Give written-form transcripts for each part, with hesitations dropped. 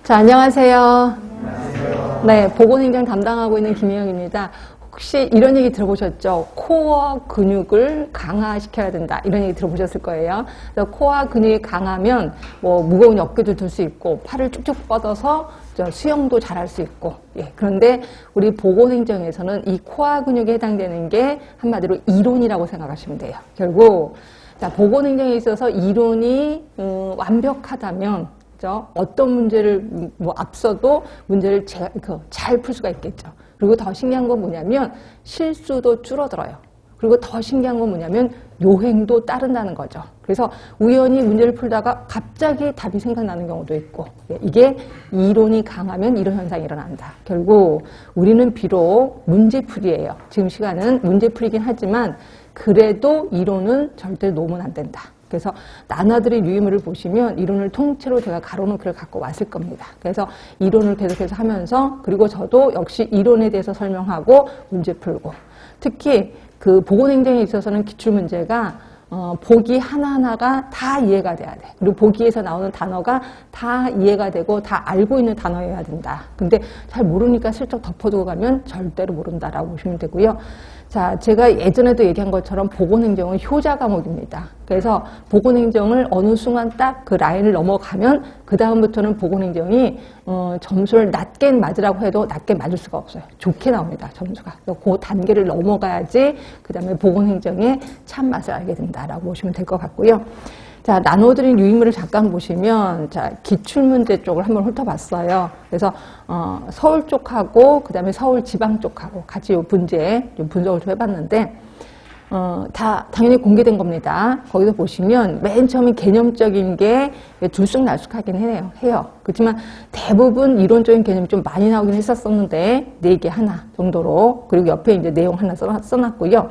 자, 안녕하세요. 네, 보건행정 담당하고 있는 김희영입니다. 혹시 이런 얘기 들어보셨죠? 코어 근육을 강화시켜야 된다. 이런 얘기 들어보셨을 거예요. 그래서 코어 근육이 강하면 뭐 무거운 어깨도 들 수 있고 팔을 쭉쭉 뻗어서 수영도 잘할 수 있고. 예, 그런데 우리 보건행정에서는 이 코어 근육에 해당되는 게 한마디로 이론이라고 생각하시면 돼요. 결국 자, 보건행정에 있어서 이론이 완벽하다면 어떤 문제를 앞서도 문제를 잘 풀 수가 있겠죠. 그리고 더 신기한 건 뭐냐면 실수도 줄어들어요. 그리고 더 신기한 건 뭐냐면 요행도 따른다는 거죠. 그래서 우연히 문제를 풀다가 갑자기 답이 생각나는 경우도 있고, 이게 이론이 강하면 이런 현상이 일어난다. 결국 우리는 비록 문제풀이에요. 지금 시간은 문제풀이긴 하지만 그래도 이론은 절대 놓으면 안 된다. 그래서 나눠드린 유의물을 보시면 이론을 통째로 제가 가로는 글을 갖고 왔을 겁니다. 그래서 이론을 계속해서 하면서, 그리고 저도 역시 이론에 대해서 설명하고 문제 풀고, 특히 그 보건행정에 있어서는 기출문제가 보기 하나하나가 다 이해가 돼야 돼. 그리고 보기에서 나오는 단어가 다 이해가 되고 다 알고 있는 단어여야 된다. 근데 잘 모르니까 슬쩍 덮어두고 가면 절대로 모른다라고 보시면 되고요. 자, 제가 예전에도 얘기한 것처럼 보건행정은 효자 과목입니다. 그래서 보건행정을 어느 순간 딱 그 라인을 넘어가면 그 다음부터는 보건행정이 점수를 낮게 맞으라고 해도 낮게 맞을 수가 없어요. 좋게 나옵니다, 점수가. 그 단계를 넘어가야지 그 다음에 보건행정의 참맛을 알게 된다라고 보시면 될 것 같고요. 자, 나눠드린 유의물을 잠깐 보시면, 자, 기출문제 쪽을 한번 훑어봤어요. 그래서, 서울 쪽하고, 그 다음에 서울 지방 쪽하고 같이 요 문제, 좀 분석을 좀 해봤는데, 다 당연히 공개된 겁니다. 거기서 보시면 맨 처음에 개념적인 게 들쑥날쑥하긴 해요. 그렇지만 대부분 이론적인 개념이 좀 많이 나오긴 했었었는데, 4개 하나 정도로, 그리고 옆에 이제 내용 하나 써놨고요.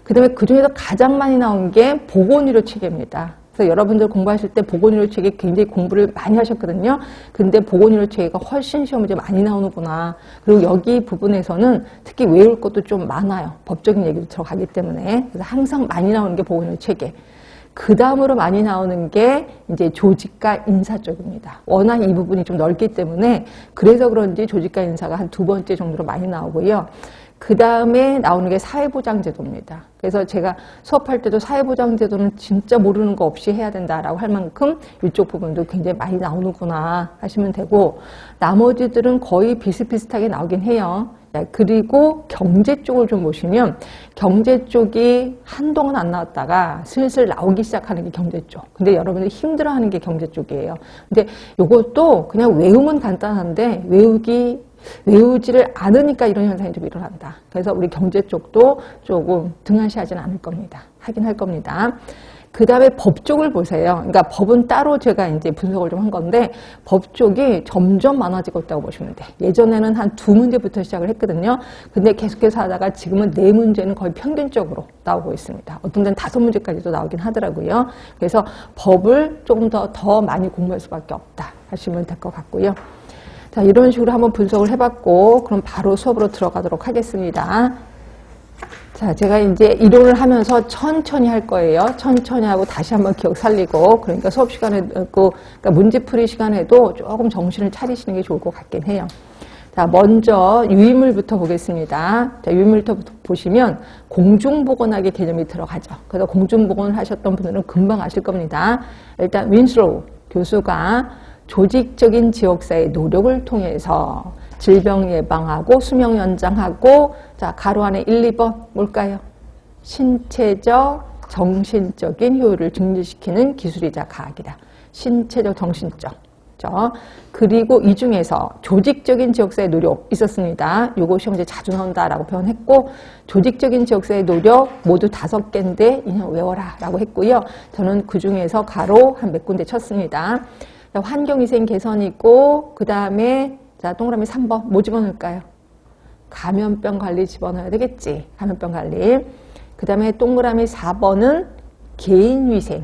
그 다음에 그 중에서 가장 많이 나온 게 보건의료 체계입니다. 그래서 여러분들 공부하실 때 보건의료 체계 굉장히 공부를 많이 하셨거든요. 근데 보건의료 체계가 훨씬 시험 문제 많이 나오는구나. 그리고 여기 부분에서는 특히 외울 것도 좀 많아요. 법적인 얘기도 들어가기 때문에. 그래서 항상 많이 나오는 게 보건의료 체계. 그 다음으로 많이 나오는 게 이제 조직과 인사 쪽입니다. 워낙 이 부분이 좀 넓기 때문에 그래서 그런지 조직과 인사가 한 2번째 정도로 많이 나오고요. 그 다음에 나오는 게 사회보장제도입니다. 그래서 제가 수업할 때도 사회보장제도는 진짜 모르는 거 없이 해야 된다라고 할 만큼 이쪽 부분도 굉장히 많이 나오는구나 하시면 되고, 나머지들은 거의 비슷비슷하게 나오긴 해요. 그리고 경제 쪽을 좀 보시면 경제 쪽이 한동안 안 나왔다가 슬슬 나오기 시작하는 게 경제 쪽. 근데 여러분들이 힘들어하는 게 경제 쪽이에요. 근데 이것도 그냥 외우면 간단한데 외우지를 않으니까 이런 현상이 좀 일어난다. 그래서 우리 경제 쪽도 조금 등한시하지는 않을 겁니다. 하긴 할 겁니다. 그 다음에 법 쪽을 보세요. 그러니까 법은 따로 제가 이제 분석을 좀 한 건데, 법 쪽이 점점 많아지고 있다고 보시면 돼. 예전에는 한 2문제부터 시작을 했거든요. 근데 계속해서 하다가 지금은 4문제는 거의 평균적으로 나오고 있습니다. 어떤 데는 5문제까지도 나오긴 하더라고요. 그래서 법을 조금 더 많이 공부할 수밖에 없다 하시면 될 것 같고요. 자, 이런 식으로 한번 분석을 해봤고, 그럼 바로 수업으로 들어가도록 하겠습니다. 자, 제가 이제 이론을 하면서 천천히 할 거예요. 천천히 하고 다시 한번 기억 살리고, 그러니까 수업 시간에, 그러니까 문제풀이 시간에도 조금 정신을 차리시는 게 좋을 것 같긴 해요. 자, 먼저 유의물부터 보겠습니다. 자, 유의물부터 보시면 공중보건학의 개념이 들어가죠. 그래서 공중보건을 하셨던 분들은 금방 아실 겁니다. 일단 윈슬로우 교수가 조직적인 지역사회의 노력을 통해서 질병 예방하고 수명 연장하고, 자, 가로 안에 1, 2번 뭘까요? 신체적, 정신적인 효율을 증진시키는 기술이자 과학이다. 신체적, 정신적. 그리고 이 중에서 조직적인 지역사회 노력 있었습니다. 요거 시험 문제 자주 나온다라고 표현했고, 조직적인 지역사회 노력 모두 5개인데 그냥 외워라 라고 했고요. 저는 그 중에서 가로 한 몇 군데 쳤습니다. 환경위생 개선이고, 그 다음에 자, 동그라미 3번 뭐 집어넣을까요? 감염병 관리 집어넣어야 되겠지. 감염병 관리. 그 다음에 동그라미 4번은 개인위생.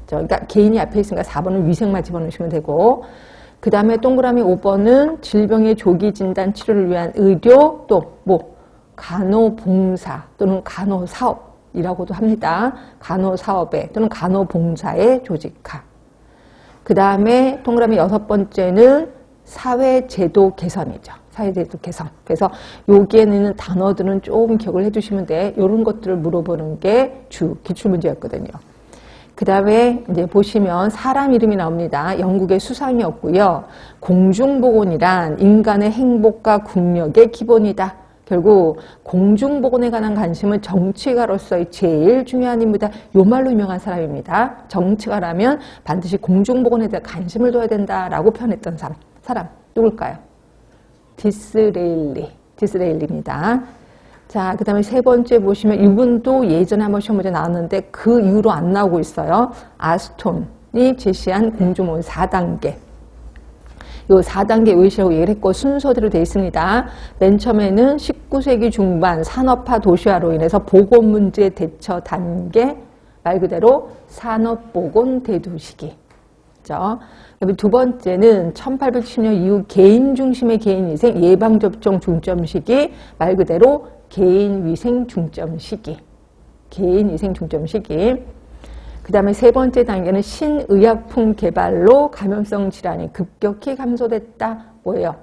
그러니까 개인이 앞에 있으니까 4번은 위생만 집어넣으시면 되고, 그 다음에 동그라미 5번은 질병의 조기 진단 치료를 위한 의료, 또 뭐 간호봉사 또는 간호사업이라고도 합니다. 간호사업의 또는 간호봉사의 조직화. 그 다음에 동그라미 6번째는 사회제도 개선이죠. 사회제도 개선. 그래서 여기에는 있는 단어들은 조금 기억을 해두시면 돼. 이런 것들을 물어보는 게 기출문제였거든요. 그 다음에 이제 보시면 사람 이름이 나옵니다. 영국의 수상이었고요. 공중보건이란 인간의 행복과 국력의 기본이다. 결국 공중보건에 관한 관심은 정치가로서의 제일 중요한 인물이다. 요 말로 유명한 사람입니다. 정치가라면 반드시 공중보건에 대해 관심을 둬야 된다라고 표현했던 사람 누굴까요? 디스레일리입니다. 자, 그 다음에 세 번째 보시면 이분도 예전에 한번 시험 문제 나왔는데 그 이후로 안 나오고 있어요. 아스톤이 제시한 공중보건 4단계. 요 4단계 의시라고 얘기를 했고 순서대로 되어 있습니다. 맨 처음에는 19세기 중반 산업화 도시화로 인해서 보건 문제 대처 단계, 말 그대로 산업보건 대도시기. 그렇죠? 두 번째는 1870년 이후 개인 중심의 개인위생 예방접종 중점 시기, 말 그대로 개인위생 중점 시기. 개인위생 중점 시기. 그 다음에 세 번째 단계는 신의약품 개발로 감염성 질환이 급격히 감소됐다. 뭐예요?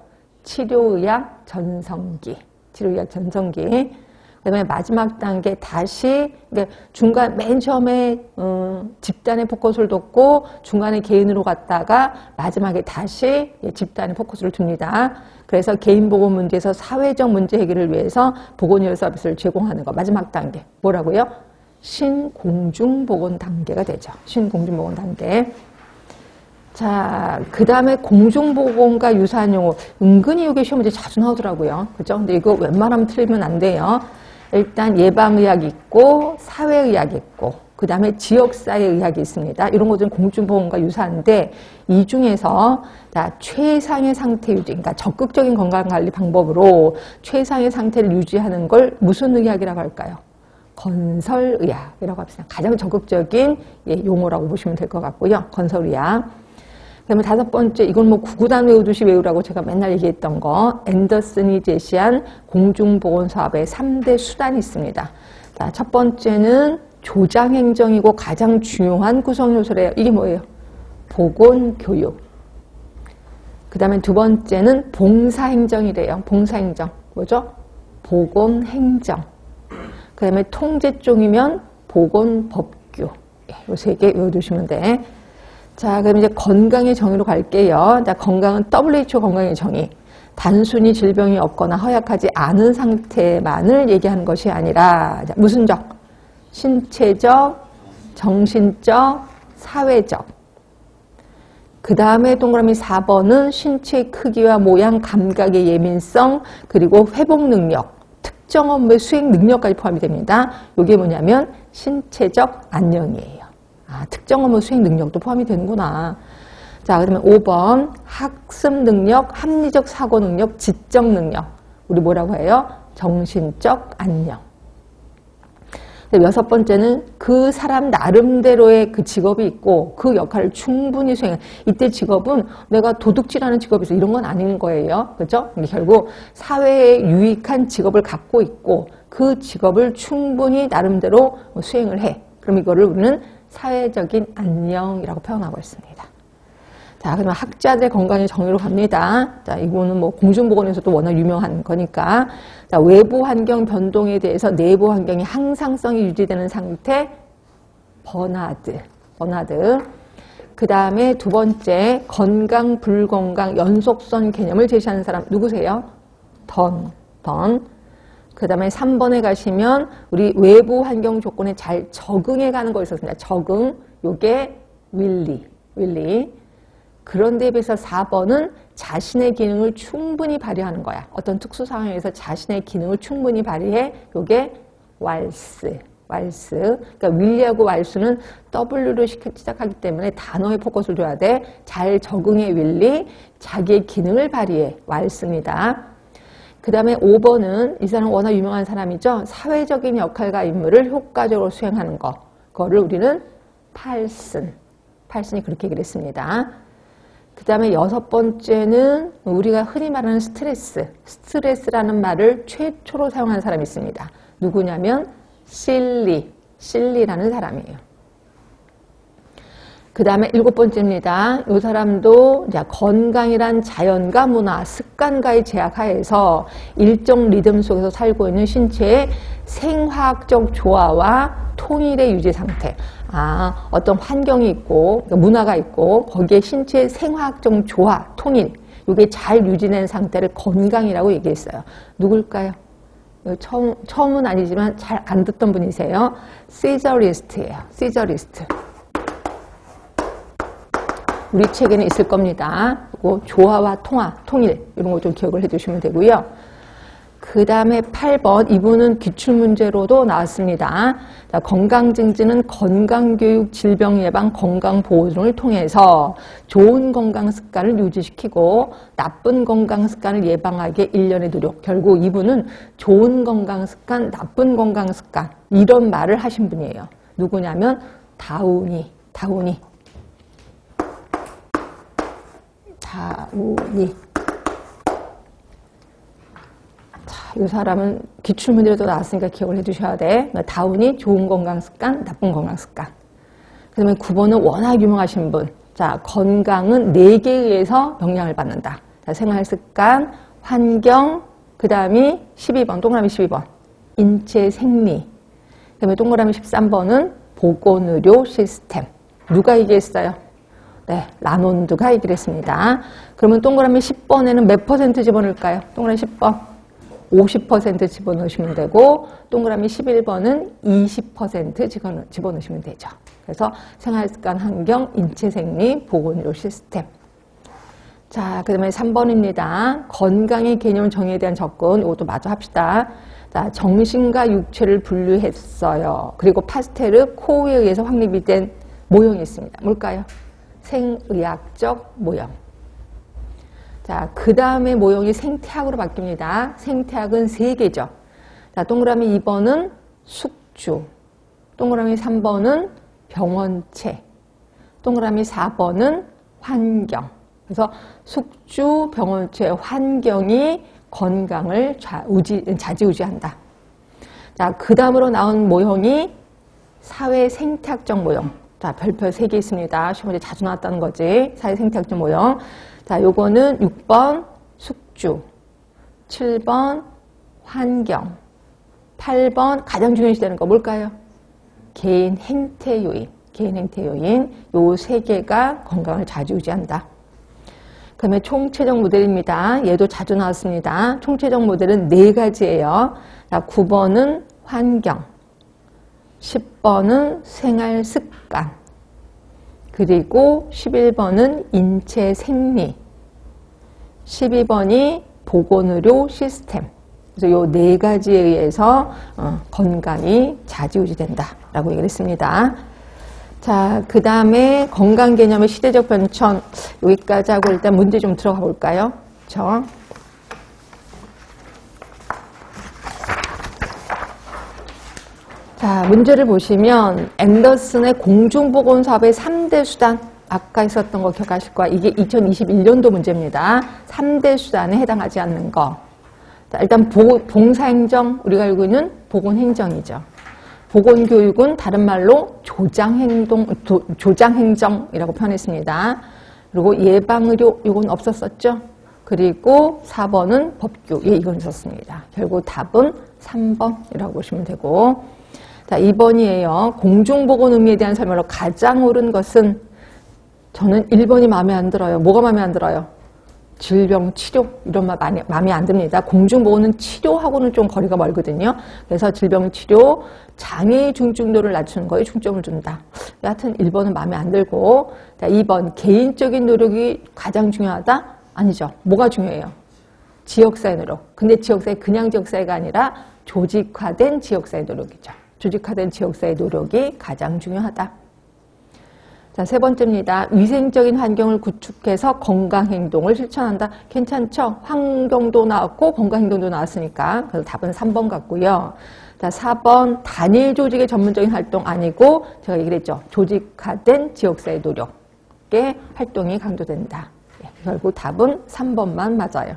치료의학 전성기. 치료의학 전성기. 그 다음에 마지막 단계 다시 중간 맨 처음에 집단의 포커스를 뒀고 중간에 개인으로 갔다가 마지막에 다시 집단의 포커스를 둡니다. 그래서 개인 보건 문제에서 사회적 문제 해결을 위해서 보건의료 서비스를 제공하는 거. 마지막 단계. 뭐라고요? 신공중보건 단계가 되죠. 신공중보건 단계. 자, 그 다음에 공중보건과 유사한 용어. 은근히 이게 시험 문제 자주 나오더라고요. 그죠? 근데 이거 웬만하면 틀리면 안 돼요. 일단 예방의학이 있고, 사회의학이 있고, 그 다음에 지역사회의학이 있습니다. 이런 것들은 공중보건과 유사한데, 이 중에서, 자, 최상의 상태 유지, 그러니까 적극적인 건강관리 방법으로 최상의 상태를 유지하는 걸 무슨 의학이라고 할까요? 건설의학이라고 합시다. 가장 적극적인 용어라고 보시면 될 것 같고요. 건설의학. 그다음에 다섯 번째, 이건 뭐 구구단 외우듯이 외우라고 제가 맨날 얘기했던 거. 앤더슨이 제시한 공중보건 사업의 3대 수단이 있습니다. 자, 첫 번째는 조장행정이고 가장 중요한 구성 요소래요. 이게 뭐예요? 보건교육. 그 다음에 두 번째는 봉사행정이래요. 봉사행정. 뭐죠? 보건행정. 그 다음에 통제 쪽이면 보건법규. 이 세 개 외워두시면 돼. 자, 그럼 이제 건강의 정의로 갈게요. 자, 건강은 WHO 건강의 정의. 단순히 질병이 없거나 허약하지 않은 상태만을 얘기하는 것이 아니라, 자, 무슨 적? 신체적, 정신적, 사회적. 그 다음에 동그라미 4번은 신체 크기와 모양, 감각의 예민성, 그리고 회복 능력, 특정 업무의 수행 능력까지 포함이 됩니다. 이게 뭐냐면 신체적 안녕이에요. 아, 특정 업무 수행 능력도 포함이 되는구나. 자, 그러면 5번 학습 능력, 합리적 사고 능력, 지적 능력. 우리 뭐라고 해요? 정신적 안녕. 여섯 번째는 그 사람 나름대로의 그 직업이 있고 그 역할을 충분히 수행해. 이때 직업은 내가 도둑질하는 직업이 있어. 이런 건 아닌 거예요. 그렇죠? 결국 사회에 유익한 직업을 갖고 있고 그 직업을 충분히 나름대로 수행을 해. 그럼 이거를 우리는 사회적인 안녕이라고 표현하고 있습니다. 자, 그러면 학자들의 건강의 정의로 갑니다. 자, 이거는 뭐 공중보건에서도 워낙 유명한 거니까. 자, 외부 환경 변동에 대해서 내부 환경이 항상성이 유지되는 상태, 버나드. 그 다음에 두 번째, 건강, 불건강, 연속성 개념을 제시하는 사람 누구세요? 던. 그 다음에 3번에 가시면 우리 외부 환경 조건에 잘 적응해 가는 거 있었습니다. 적응, 요게 윌리. 그런데 비해서 4번은 자신의 기능을 충분히 발휘하는 거야. 어떤 특수 상황에서 자신의 기능을 충분히 발휘해. 요게 왈스. 그러니까 윌리하고 왈스는 W로 시작하기 때문에 단어에 포커스를 둬야 돼. 잘 적응해 윌리, 자기의 기능을 발휘해 왈스입니다. 그 다음에 5번은 이 사람 워낙 유명한 사람이죠. 사회적인 역할과 임무를 효과적으로 수행하는 거. 그거를 우리는 팔슨이 그렇게 얘기를 했습니다. 그 다음에 여섯 번째는 우리가 흔히 말하는 스트레스라는 말을 최초로 사용한 사람이 있습니다. 누구냐면 실리라는 사람이에요. 그 다음에 7번째입니다. 이 사람도 이제 건강이란 자연과 문화, 습관과의 제약하에서 일정 리듬 속에서 살고 있는 신체의 생화학적 조화와 통일의 유지 상태. 어떤 환경이 있고 문화가 있고 거기에 신체의 생화학적 조화, 통일, 이게 잘 유지된 상태를 건강이라고 얘기했어요. 누굴까요? 처음은 아니지만 잘 안 듣던 분이세요. 시저리스트예요. 시저리스트. 우리 책에는 있을 겁니다. 그리고 조화와 통화, 통일 이런 거 좀 기억을 해두시면 되고요. 그 다음에 8번 이분은 기출문제로도 나왔습니다. 자, 건강증진은 건강교육, 질병예방, 건강보호 등을 통해서 좋은 건강습관을 유지시키고 나쁜 건강습관을 예방하기에 일련의 노력. 결국 이분은 좋은 건강습관, 나쁜 건강습관 이런 말을 하신 분이에요. 누구냐면 다우니. 자, 이 사람은 기출문제로도 나왔으니까 기억을 해두셔야 돼. 다운이 좋은 건강습관, 나쁜 건강습관. 그 다음에 9번은 워낙 유명하신 분. 자, 건강은 4개에 의해서 영향을 받는다. 자, 생활습관, 환경, 그 다음이 12번, 동그라미 12번. 인체 생리. 그 다음에 동그라미 13번은 보건의료 시스템. 누가 얘기했어요? 네, 라몬드가 얘기를 했습니다. 그러면 동그라미 10번에는 몇 퍼센트 집어넣을까요? 동그라미 10번. 50% 집어넣으시면 되고 동그라미 11번은 20% 집어넣으시면 되죠. 그래서 생활습관, 환경, 인체생리, 보건의료 시스템. 자, 그 다음에 3번입니다. 건강의 개념 정의에 대한 접근. 이것도 마저 합시다. 자, 정신과 육체를 분류했어요. 그리고 파스텔르 코우에 의해서 확립이 된 모형이 있습니다. 뭘까요? 생의학적 모형. 자, 그 다음에 모형이 생태학으로 바뀝니다. 생태학은 3개죠. 자, 동그라미 2번은 숙주, 동그라미 3번은 병원체, 동그라미 4번은 환경. 그래서 숙주, 병원체, 환경이 건강을 좌지우지한다. 자, 그 다음으로 나온 모형이 사회 생태학적 모형. 자, 별표 3개 있습니다. 시험에 자주 나왔다는 거지. 사회 생태학적 모형. 자, 요거는 6번 숙주, 7번 환경, 8번 가장 중요시되는 거 뭘까요? 개인 행태 요인. 개인 행태 요인. 요 3개가 건강을 좌지우지한다. 그 다음에 총체적 모델입니다. 얘도 자주 나왔습니다. 총체적 모델은 4가지예요. 자, 9번은 환경, 10번은 생활 습관, 그리고 11번은 인체 생리, 12번이 보건의료 시스템. 그래서 요 4가지에 의해서 건강이 좌지우지된다라고 얘기를 했습니다. 자, 그 다음에 건강 개념의 시대적 변천 여기까지 하고 일단 문제 좀 들어가 볼까요? 그렇죠? 자, 문제를 보시면 앤더슨의 공중보건사업의 3대 수단 아까 있었던 거 기억하실 거야. 이게 2021년도 문제입니다. 3대 수단에 해당하지 않는 거. 자, 일단 봉사행정, 우리가 알고 있는 보건행정이죠. 보건교육은 다른 말로 조장행정이라고 표현했습니다. 그리고 예방의료, 이건 없었었죠. 그리고 4번은 법규, 예, 이건 있었습니다. 결국 답은 3번이라고 보시면 되고. 자, 2번이에요. 공중보건 의미에 대한 설명으로 가장 옳은 것은 저는 1번이 마음에 안 들어요. 뭐가 마음에 안 들어요? 질병, 치료 이런 말 마음에 안 듭니다. 공중보건은 치료하고는 좀 거리가 멀거든요. 그래서 질병, 치료, 장애 중증도를 낮추는 거에 중점을 준다. 여하튼 1번은 마음에 안 들고. 자, 2번 개인적인 노력이 가장 중요하다? 아니죠. 뭐가 중요해요? 지역사회 노력. 근데 지역사회 그냥 지역사회가 아니라 조직화된 지역사회 노력이죠. 조직화된 지역사회 노력이 가장 중요하다. 자, 3번째입니다. 위생적인 환경을 구축해서 건강행동을 실천한다. 괜찮죠? 환경도 나왔고 건강행동도 나왔으니까. 그래서 답은 3번 같고요. 자, 4번 단일 조직의 전문적인 활동 아니고 제가 얘기를 했죠. 조직화된 지역사회 노력의 활동이 강조된다. 네, 결국 답은 3번만 맞아요.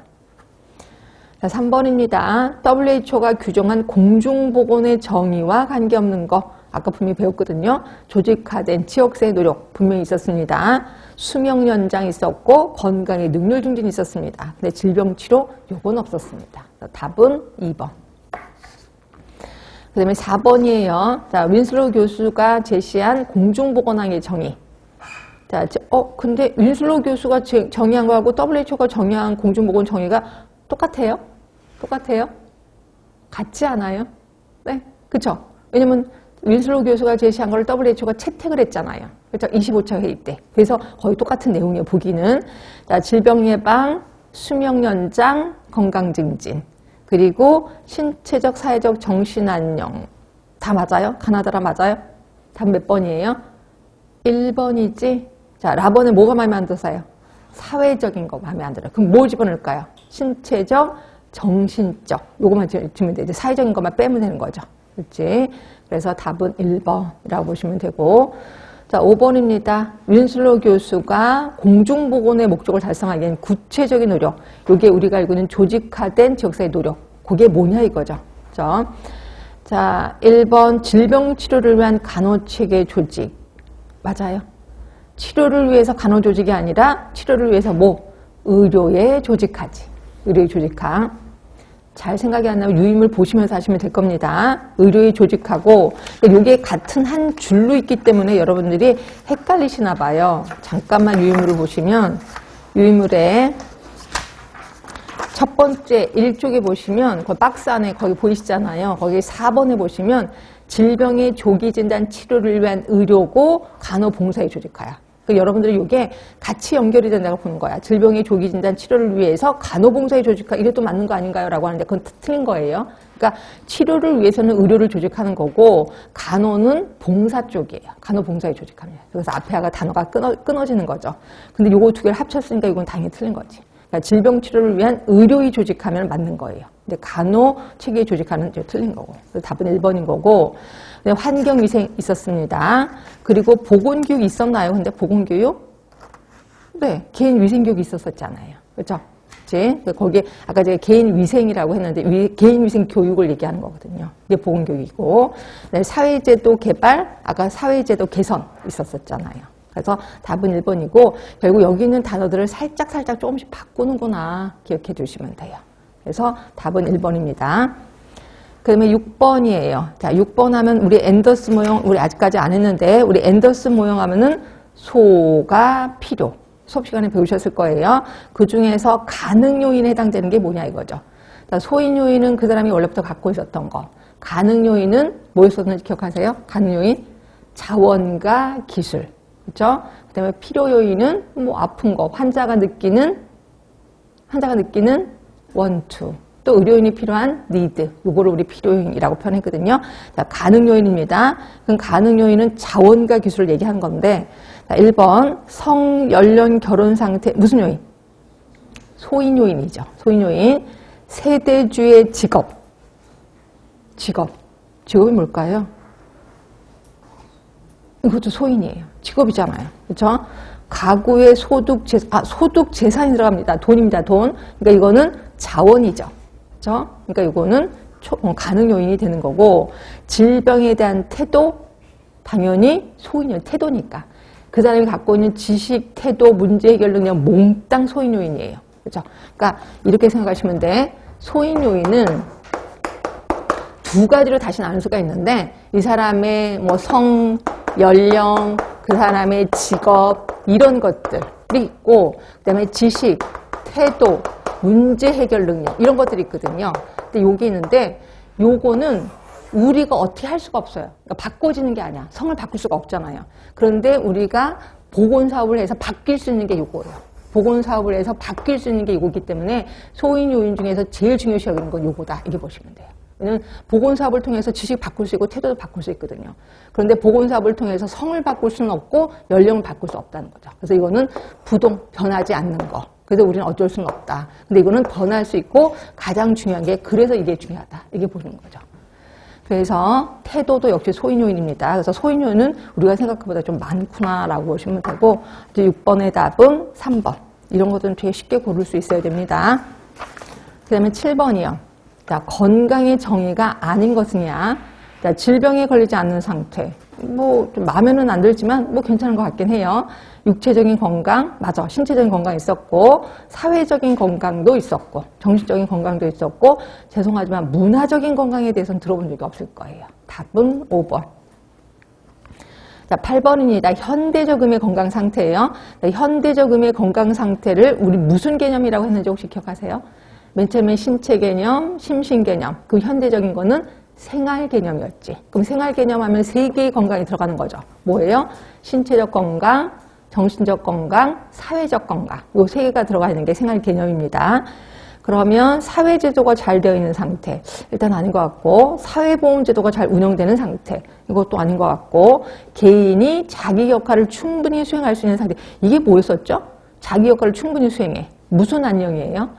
자, 3번입니다. WHO가 규정한 공중보건의 정의와 관계없는 거. 아까 분명히 배웠거든요. 조직화된 지역사회 노력 분명히 있었습니다. 수명 연장 있었고 건강의 능률 증진 있었습니다. 근데 질병 치료 요건 없었습니다. 답은 2번. 그 다음에 4번이에요. 자, 윈슬로우 교수가 제시한 공중보건학의 정의. 자, 근데 윈슬로우 교수가 정의한 거하고 WHO가 정의한 공중보건 정의가 똑같아요? 똑같아요? 같지 않아요? 네, 그쵸? 왜냐면 윈슬로우 교수가 제시한 걸 WHO가 채택을 했잖아요. 그렇죠? 25차 회의 때. 그래서 거의 똑같은 내용이에요, 보기는. 자, 질병 예방, 수명 연장, 건강 증진. 그리고 신체적, 사회적 정신 안녕. 다 맞아요? 가나다라 맞아요? 답 몇 번이에요? 1번이지? 자, 라번은 뭐가 마음에 안 드세요? 사회적인 거 마음에 안 들어요. 그럼 뭐 집어넣을까요? 신체적, 정신적. 요거만 주면 돼. 이제 사회적인 것만 빼면 되는 거죠. 그렇지? 그래서 답은 1번이라고 보시면 되고. 자, 5번입니다. 윈슬로우 교수가 공중보건의 목적을 달성하기 위한 구체적인 노력. 요게 우리가 알고 있는 조직화된 지역사회 노력. 그게 뭐냐 이거죠. 그렇죠? 자, 1번 질병 치료를 위한 간호체계 조직. 맞아요. 치료를 위해서 간호조직이 아니라 치료를 위해서 뭐? 의료의 조직화지. 의료의 조직화. 잘 생각이 안 나면 유임을 보시면서 하시면 될 겁니다. 의료의 조직하고 이게 같은 한 줄로 있기 때문에 여러분들이 헷갈리시나 봐요. 잠깐만 유임물을 보시면 유임물에 첫 번째 1쪽에 보시면 그 박스 안에 거기 보이시잖아요. 거기 4번에 보시면 질병의 조기 진단 치료를 위한 의료고 간호봉사의 조직화야. 여러분들이 이게 같이 연결이 된다고 보는 거야. 질병의 조기 진단 치료를 위해서 간호봉사의 조직화, 이래도 맞는 거 아닌가요? 라고 하는데 그건 틀린 거예요. 그러니까 치료를 위해서는 의료를 조직하는 거고 간호는 봉사 쪽이에요. 간호봉사의 조직합니다. 그래서 앞에 아가 단어가 끊어지는 거죠. 근데 요거 두 개를 합쳤으니까 이건 당연히 틀린 거지. 그러니까 질병 치료를 위한 의료의 조직하면 맞는 거예요. 근데 간호 체계의 조직하는 이제 틀린 거고. 그래서 답은 1번인 거고. 환경위생 있었습니다. 그리고 보건교육 있었나요? 근데 보건교육? 네, 개인위생교육이 있었잖아요. 그렇죠? 그치? 거기에 아까 제가 개인위생이라고 했는데 개인위생 교육을 얘기하는 거거든요. 이게 보건교육이고. 네, 사회제도 개발, 아까 사회제도 개선 있었잖아요. 그래서 답은 1번이고 결국 여기 있는 단어들을 살짝 조금씩 바꾸는구나 기억해 주시면 돼요. 그래서 답은 1번입니다. 그 다음에 6번이에요. 자, 6번 하면 우리 앤더스 모형, 우리 아직까지 안 했는데, 우리 앤더스 모형 하면은 소가 필요. 수업 시간에 배우셨을 거예요. 그 중에서 가능 요인에 해당되는 게 뭐냐 이거죠. 자, 소인 요인은 그 사람이 원래부터 갖고 있었던 거. 가능 요인은 뭐였었는지 기억하세요? 가능 요인? 자원과 기술. 그렇죠? 그 다음에 필요 요인은 뭐 아픈 거. 환자가 느끼는 원투. 또 의료인이 필요한 need, 요거를 우리 필요요인이라고 표현했거든요. 자, 가능 요인입니다. 그럼 가능 요인은 자원과 기술을 얘기한 건데, 자, 1번 성, 연령, 결혼 상태, 무슨 요인? 소인 요인이죠. 소인 요인. 세대주의 직업이 뭘까요? 이것도 소인이에요. 직업이잖아요. 그렇죠? 가구의 소득 재산이 들어갑니다. 돈입니다. 돈. 그러니까 이거는 자원이죠. 그러니까 이거는 가능 요인이 되는 거고, 질병에 대한 태도, 당연히 소인 요인, 태도니까. 그 사람이 갖고 있는 지식, 태도, 문제 해결 능력 몽땅 소인 요인이에요. 그렇죠? 그러니까 이렇게 생각하시면 돼. 소인 요인은 두 가지로 다시 나눌 수가 있는데, 이 사람의 뭐 성, 연령, 그 사람의 직업, 이런 것들이 있고, 그 다음에 지식, 태도, 문제 해결 능력 이런 것들이 있거든요. 근데 여기 있는데 요거는 우리가 어떻게 할 수가 없어요. 그러니까 바꿔지는 게 아니야. 성을 바꿀 수가 없잖아요. 그런데 우리가 보건사업을 해서 바뀔 수 있는 게 요거예요. 보건사업을 해서 바뀔 수 있는 게 요거기 때문에 소인 요인 중에서 제일 중요시 여기는 건 요거다. 이렇게 보시면 돼요. 왜냐면 보건사업을 통해서 지식 바꿀 수 있고 태도도 바꿀 수 있거든요. 그런데 보건사업을 통해서 성을 바꿀 수는 없고 연령을 바꿀 수 없다는 거죠. 그래서 이거는 변하지 않는 거. 그래서 우리는 어쩔 수는 없다. 근데 이거는 변할 수 있고 가장 중요한 게 그래서 이게 중요하다. 이게 보는 거죠. 그래서 태도도 역시 소인 요인입니다. 그래서 소인 요인은 우리가 생각보다 좀 많구나라고 보시면 되고, 이제 6번의 답은 3번. 이런 것들은 되게 쉽게 고를 수 있어야 됩니다. 그 다음에 7번이요. 자, 건강의 정의가 아닌 것은이야. 자, 질병에 걸리지 않는 상태. 뭐, 좀 마음에는 안 들지만, 뭐 괜찮은 것 같긴 해요. 육체적인 건강, 맞아. 신체적인 건강 있었고, 사회적인 건강도 있었고, 정신적인 건강도 있었고, 죄송하지만 문화적인 건강에 대해서는 들어본 적이 없을 거예요. 답은 5번. 자, 8번입니다. 현대적 음의 건강 상태예요. 자, 현대적 음의 건강 상태를 우리 무슨 개념이라고 했는지 혹시 기억하세요? 맨 처음에 신체 개념, 심신 개념. 그 현대적인 거는 생활 개념이었지. 그럼 생활 개념 하면 3개의 건강이 들어가는 거죠. 뭐예요? 신체적 건강, 정신적 건강, 사회적 건강. 이 3개가 들어가 있는 게 생활 개념입니다. 그러면 사회제도가 잘 되어 있는 상태. 일단 아닌 것 같고, 사회보험제도가 잘 운영되는 상태. 이것도 아닌 것 같고, 개인이 자기 역할을 충분히 수행할 수 있는 상태. 이게 뭐였었죠? 자기 역할을 충분히 수행해. 무슨 안녕이에요?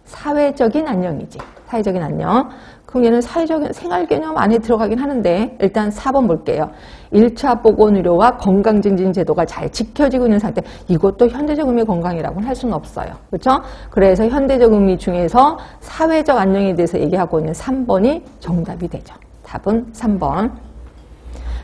사회적인 안녕이지. 사회적인 안녕. 그럼 얘는 사회적인 생활 개념 안에 들어가긴 하는데 일단 4번 볼게요. 1차 보건의료와 건강증진 제도가 잘 지켜지고 있는 상태. 이것도 현대적 의미의 건강이라고는 할 수는 없어요. 그렇죠? 그래서 현대적 의미 중에서 사회적 안녕에 대해서 얘기하고 있는 3번이 정답이 되죠. 답은 3번.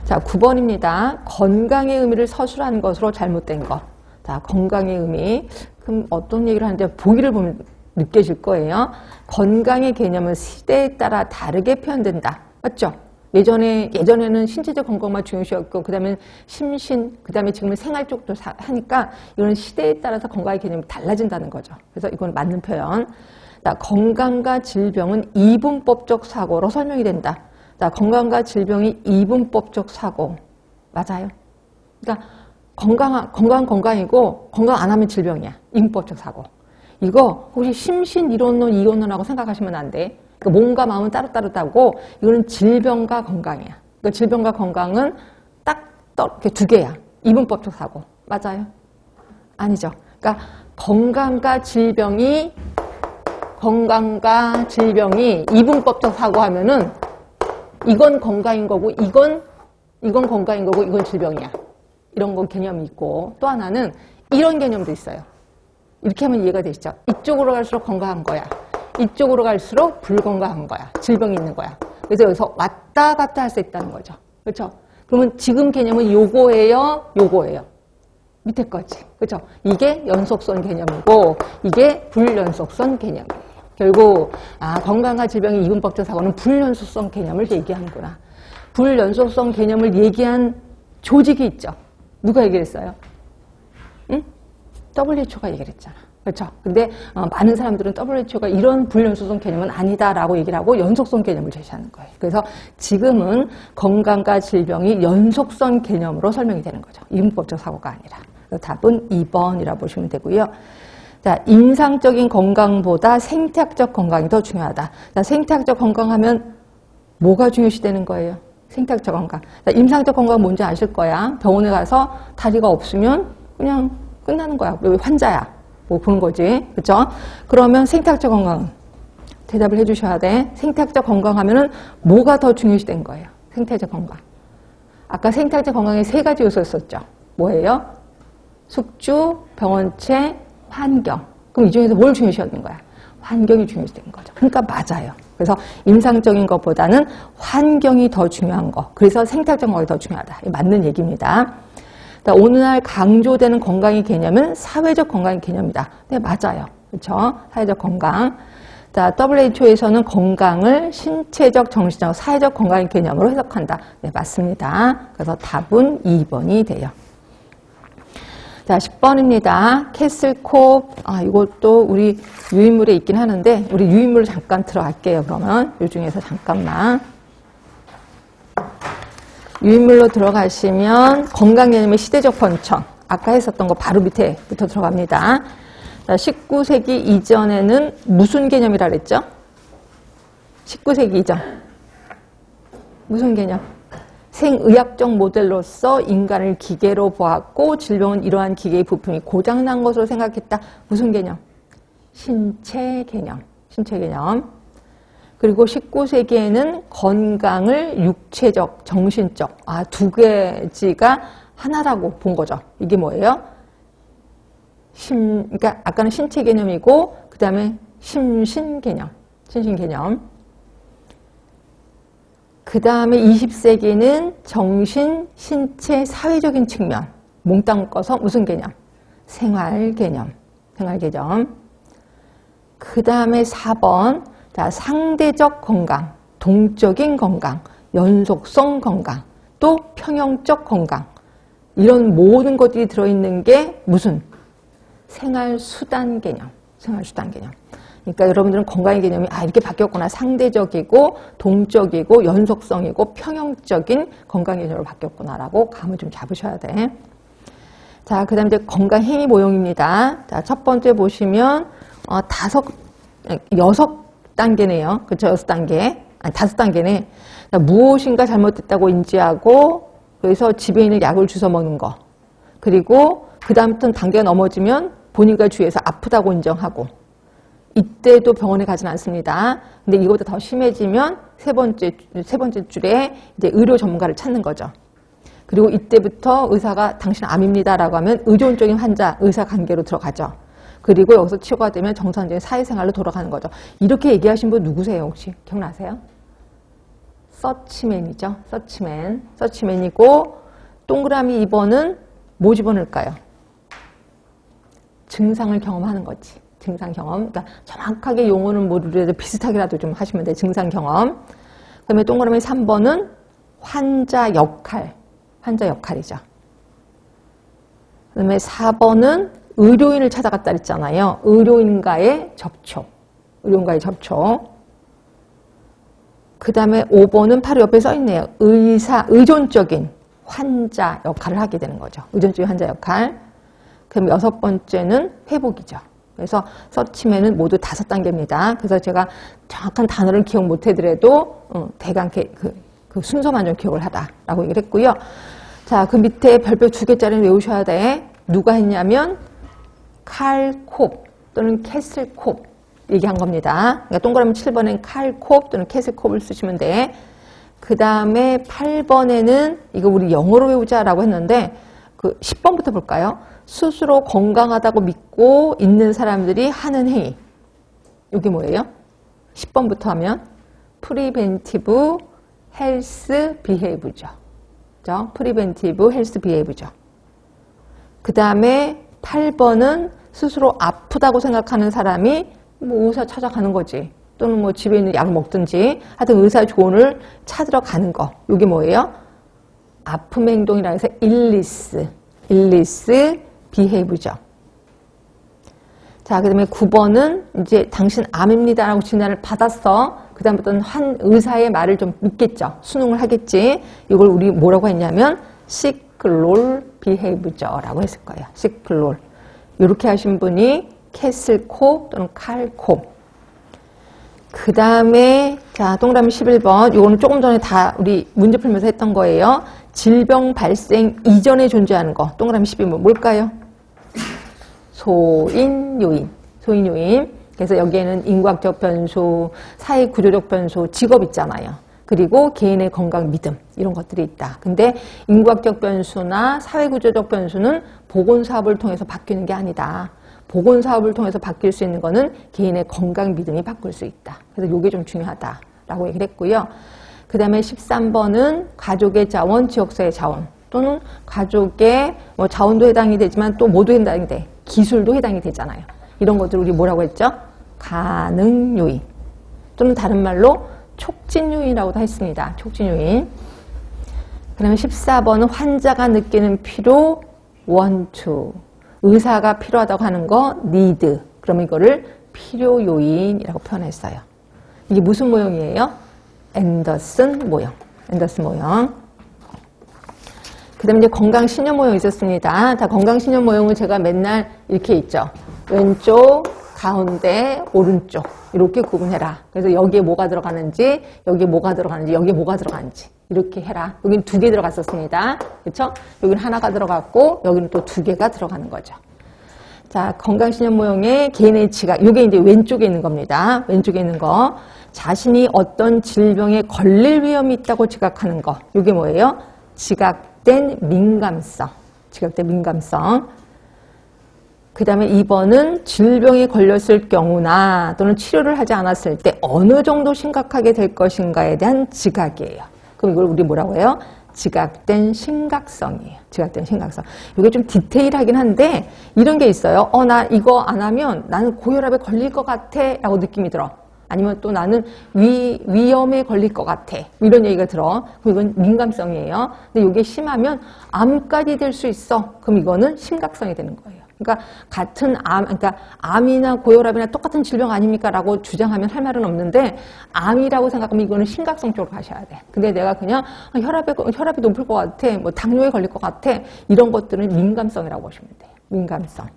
자, 9번입니다. 건강의 의미를 서술한 것으로 잘못된 것. 자, 건강의 의미. 그럼 어떤 얘기를 하는데 보기를 보면 느껴질 거예요. 건강의 개념은 시대에 따라 다르게 표현된다. 맞죠? 예전에는 신체적 건강만 중요시였고, 그 다음에 심신, 그 다음에 지금은 생활 쪽도 하니까 이건 시대에 따라서 건강의 개념이 달라진다는 거죠. 그래서 이건 맞는 표현. 자, 건강과 질병은 이분법적 사고로 설명이 된다. 자, 건강과 질병이 이분법적 사고. 맞아요. 그러니까 건강이고 건강 안 하면 질병이야. 이분법적 사고. 이거 혹시 심신 이론론 이론론하고 생각하시면 안 돼. 그러니까 몸과 마음은 따로따로다고 이거는 질병과 건강이야. 그러니까 질병과 건강은 딱 이렇게 2개야. 이분법적 사고. 맞아요? 아니죠. 그러니까 건강과 질병이 이분법적 사고 하면은 이건 건강인 거고 이건 건강인 거고 이건 질병이야. 이런 건 개념이 있고 또 하나는 이런 개념도 있어요. 이렇게 하면 이해가 되시죠? 이쪽으로 갈수록 건강한 거야. 이쪽으로 갈수록 불건강한 거야. 질병이 있는 거야. 그래서 여기서 왔다 갔다 할 수 있다는 거죠. 그렇죠? 그러면 지금 개념은 요거예요, 요거예요. 밑에 거지. 그렇죠? 이게 연속선 개념이고 이게 불연속선 개념이에요. 결국 건강과 질병의 이분법적 사고는 불연속성 개념을 얘기하는구나. 불연속성 개념을 얘기한 조직이 있죠. 누가 얘기를 했어요? 응? WHO가 얘기를 했잖아. 그렇죠? 근데 많은 사람들은 WHO가 이런 불연속성 개념은 아니다라고 얘기를 하고 연속성 개념을 제시하는 거예요. 그래서 지금은 건강과 질병이 연속성 개념으로 설명이 되는 거죠. 이분법적 사고가 아니라. 그래서 답은 2번이라고 보시면 되고요. 자, 임상적인 건강보다 생태학적 건강이 더 중요하다. 자, 생태학적 건강하면 뭐가 중요시되는 거예요? 생태학적 건강. 자, 임상적 건강은 뭔지 아실 거야. 병원에 가서 다리가 없으면 그냥 끝나는 거야. 왜 환자야? 뭐 그런 거지. 그렇죠? 그러면 생태학적 건강 대답을 해 주셔야 돼. 생태학적 건강하면은 뭐가 더 중요시된 거예요? 생태적 건강. 아까 생태학적 건강에 3가지 요소였었죠. 뭐예요? 숙주, 병원체, 환경. 그럼 이 중에서 뭘 중요시하는 거야? 환경이 중요시된 거죠. 그러니까 맞아요. 그래서 임상적인 것보다는 환경이 더 중요한 거. 그래서 생태학적 건강이 더 중요하다. 맞는 얘기입니다. 오늘날 강조되는 건강의 개념은 사회적 건강의 개념이다. 네, 맞아요. 그렇죠? 사회적 건강. 자, WHO에서는 건강을 신체적, 정신적, 사회적 건강의 개념으로 해석한다. 네, 맞습니다. 그래서 답은 2번이 돼요. 자, 10번입니다. 캐슬콥. 이것도 우리 유인물에 있긴 하는데, 우리 유인물을 잠깐 들어갈게요. 그러면, 이 중에서 잠깐만. 유인물로 들어가시면, 건강 개념의 시대적 번청. 아까 했었던 거 바로 밑에부터 들어갑니다. 자, 19세기 이전에는 무슨 개념이라 그랬죠? 19세기 이전. 무슨 개념? 생의학적 모델로서 인간을 기계로 보았고 질병은 이러한 기계의 부품이 고장난 것으로 생각했다. 무슨 개념? 신체 개념. 신체 개념. 그리고 19세기에는 건강을 육체적, 정신적 2가지가 하나라고 본 거죠. 이게 뭐예요? 그러니까 아까는 신체 개념이고 그 다음에 심신 개념. 신신 개념. 그 다음에 20세기는 정신, 신체, 사회적인 측면. 몽땅 묶어서 무슨 개념? 생활 개념. 생활 개념. 그 다음에 4번. 자, 상대적 건강, 동적인 건강, 연속성 건강, 또 평형적 건강. 이런 모든 것들이 들어있는 게 무슨? 생활수단 개념. 생활수단 개념. 그러니까 여러분들은 건강의 개념이 이렇게 바뀌었구나. 상대적이고 동적이고 연속성이고 평형적인 건강 개념으로 바뀌었구나라고 감을 좀 잡으셔야 돼. 자, 그 다음에 이제 건강 행위 모형입니다. 자, 첫 번째 보시면 6단계네요. 그렇죠? 6단계. 아니 5단계네. 무엇인가 잘못됐다고 인지하고 그래서 집에 있는 약을 주워 먹는 거. 그리고 그 다음부터는 단계가 넘어지면 본인과 주위에서 아프다고 인정하고 이때도 병원에 가진 않습니다. 근데 이거보다 더 심해지면 세 번째 줄에 이제 의료 전문가를 찾는 거죠. 그리고 이때부터 의사가 당신 암입니다라고 하면 의존적인 환자, 의사 관계로 들어가죠. 그리고 여기서 치료가 되면 정상적인 사회생활로 돌아가는 거죠. 이렇게 얘기하신 분 누구세요? 혹시 기억나세요? 서치맨이죠. 서치맨. 서치맨이고 동그라미 2번은 뭐 집어넣을까요? 증상을 경험하는 거지. 증상 경험. 그러니까 정확하게 용어는 모르더라도 비슷하게라도 좀 하시면 돼요. 증상 경험. 그다음에 동그라미 3번은 환자 역할. 환자 역할이죠. 그다음에 4번은 의료인을 찾아갔다 그랬잖아요. 의료인과의 접촉. 의료인과의 접촉. 그 다음에 5번은 바로 옆에 써 있네요. 의존적인 환자 역할을 하게 되는 거죠. 의존적인 환자 역할. 그럼 6번째는 회복이죠. 그래서 서치맨은 모두 5단계입니다. 그래서 제가 정확한 단어를 기억 못 해더라도 대강 그 순서만 좀 기억을 하다라고 얘기를 했고요. 자, 그 밑에 별표 2개짜리는 외우셔야 돼. 누가 했냐면 칼 콥 또는 캐슬 콥 얘기한 겁니다. 그러니까 동그라미 7번엔 칼 콥 또는 캐슬 콥을 쓰시면 돼. 그 다음에 8번에는 이거 우리 영어로 외우자라고 했는데 그 10번부터 볼까요? 스스로 건강하다고 믿고 있는 사람들이 하는 행위. 이게 뭐예요? 10번부터 하면 프리벤티브 헬스 비헤이브죠. 그죠? 프리벤티브 헬스 비헤이브죠. 그 다음에 8번은 스스로 아프다고 생각하는 사람이 뭐 의사 찾아가는 거지. 또는 뭐 집에 있는 약을 먹든지 하여튼 의사 조언을 찾으러 가는 거. 이게 뭐예요? 아픔 행동이라 해서 일리스 비헤이브죠. 자, 그 다음에 9번은 이제 당신 암입니다라고 진단을 받았어. 그 다음부터는 한 의사의 말을 좀 믿겠죠. 수능을 하겠지. 이걸 우리 뭐라고 했냐면 시클롤 비헤이브죠 라고 했을 거예요. 시클롤. 이렇게 하신 분이 캐슬콥 또는 칼콥. 그 다음에 자, 동그라미 11번. 이거는 조금 전에 다 우리 문제 풀면서 했던 거예요. 질병 발생 이전에 존재하는 거. 동그라미 12번 뭘까요? 소인 요인. 그래서 여기에는 인과학적 변수, 사회구조적 변수, 직업 있잖아요. 그리고 개인의 건강 믿음 이런 것들이 있다. 근데 인과학적 변수나 사회구조적 변수는 보건사업을 통해서 바뀌는 게 아니다. 보건사업을 통해서 바뀔 수 있는 거는 개인의 건강 믿음이 바꿀 수 있다. 그래서 이게 좀 중요하다라고 얘기를 했고요. 그 다음에 13번은 가족의 자원, 지역사회 자원 또는 가족의 뭐 자원도 해당이 되지만 또 모두 해당이 돼. 기술도 해당이 되잖아요. 이런 것들 우리 뭐라고 했죠? 가능 요인 또는 다른 말로 촉진 요인이라고도 했습니다. 촉진 요인. 그 다음에 14번은 환자가 느끼는 필요, want. 의사가 필요하다고 하는 거, need. 그러면 이거를 필요 요인이라고 표현했어요. 이게 무슨 모형이에요? 앤더슨 모형. 앤더슨 모형. 그 다음에 이제 건강 신념 모형이 있었습니다. 다 건강 신념 모형은 제가 맨날 이렇게 있죠. 왼쪽, 가운데, 오른쪽. 이렇게 구분해라. 그래서 여기에 뭐가 들어가는지, 여기에 뭐가 들어가는지, 여기에 뭐가 들어가는지. 이렇게 해라. 여기는 2개 들어갔었습니다. 그렇죠? 여기는 하나가 들어갔고, 여기는 또 2개가 들어가는 거죠. 자, 건강신념 모형의 개인의 지각. 이게 이제 왼쪽에 있는 겁니다. 왼쪽에 있는 거. 자신이 어떤 질병에 걸릴 위험이 있다고 지각하는 거. 이게 뭐예요? 지각된 민감성. 지각된 민감성. 그 다음에 2번은 질병에 걸렸을 경우나 또는 치료를 하지 않았을 때 어느 정도 심각하게 될 것인가에 대한 지각이에요. 그럼 이걸 우리 뭐라고 해요? 지각된 심각성이에요. 지각된 심각성. 이게 좀 디테일하긴 한데 이런 게 있어요. 나 이거 안 하면 나는 고혈압에 걸릴 것 같아 라고 느낌이 들어. 아니면 또 나는 위험에 걸릴 것 같아. 이런 얘기가 들어. 그럼 이건 민감성이에요. 근데 이게 심하면 암까지 될 수 있어. 그럼 이거는 심각성이 되는 거예요. 그러니까 같은 그러니까 암이나 고혈압이나 똑같은 질병 아닙니까? 라고 주장하면 할 말은 없는데 암이라고 생각하면 이거는 심각성 쪽으로 가셔야 돼. 근데 내가 그냥 혈압이 높을 것 같아. 뭐 당뇨에 걸릴 것 같아. 이런 것들은 민감성이라고 보시면 돼요. 민감성.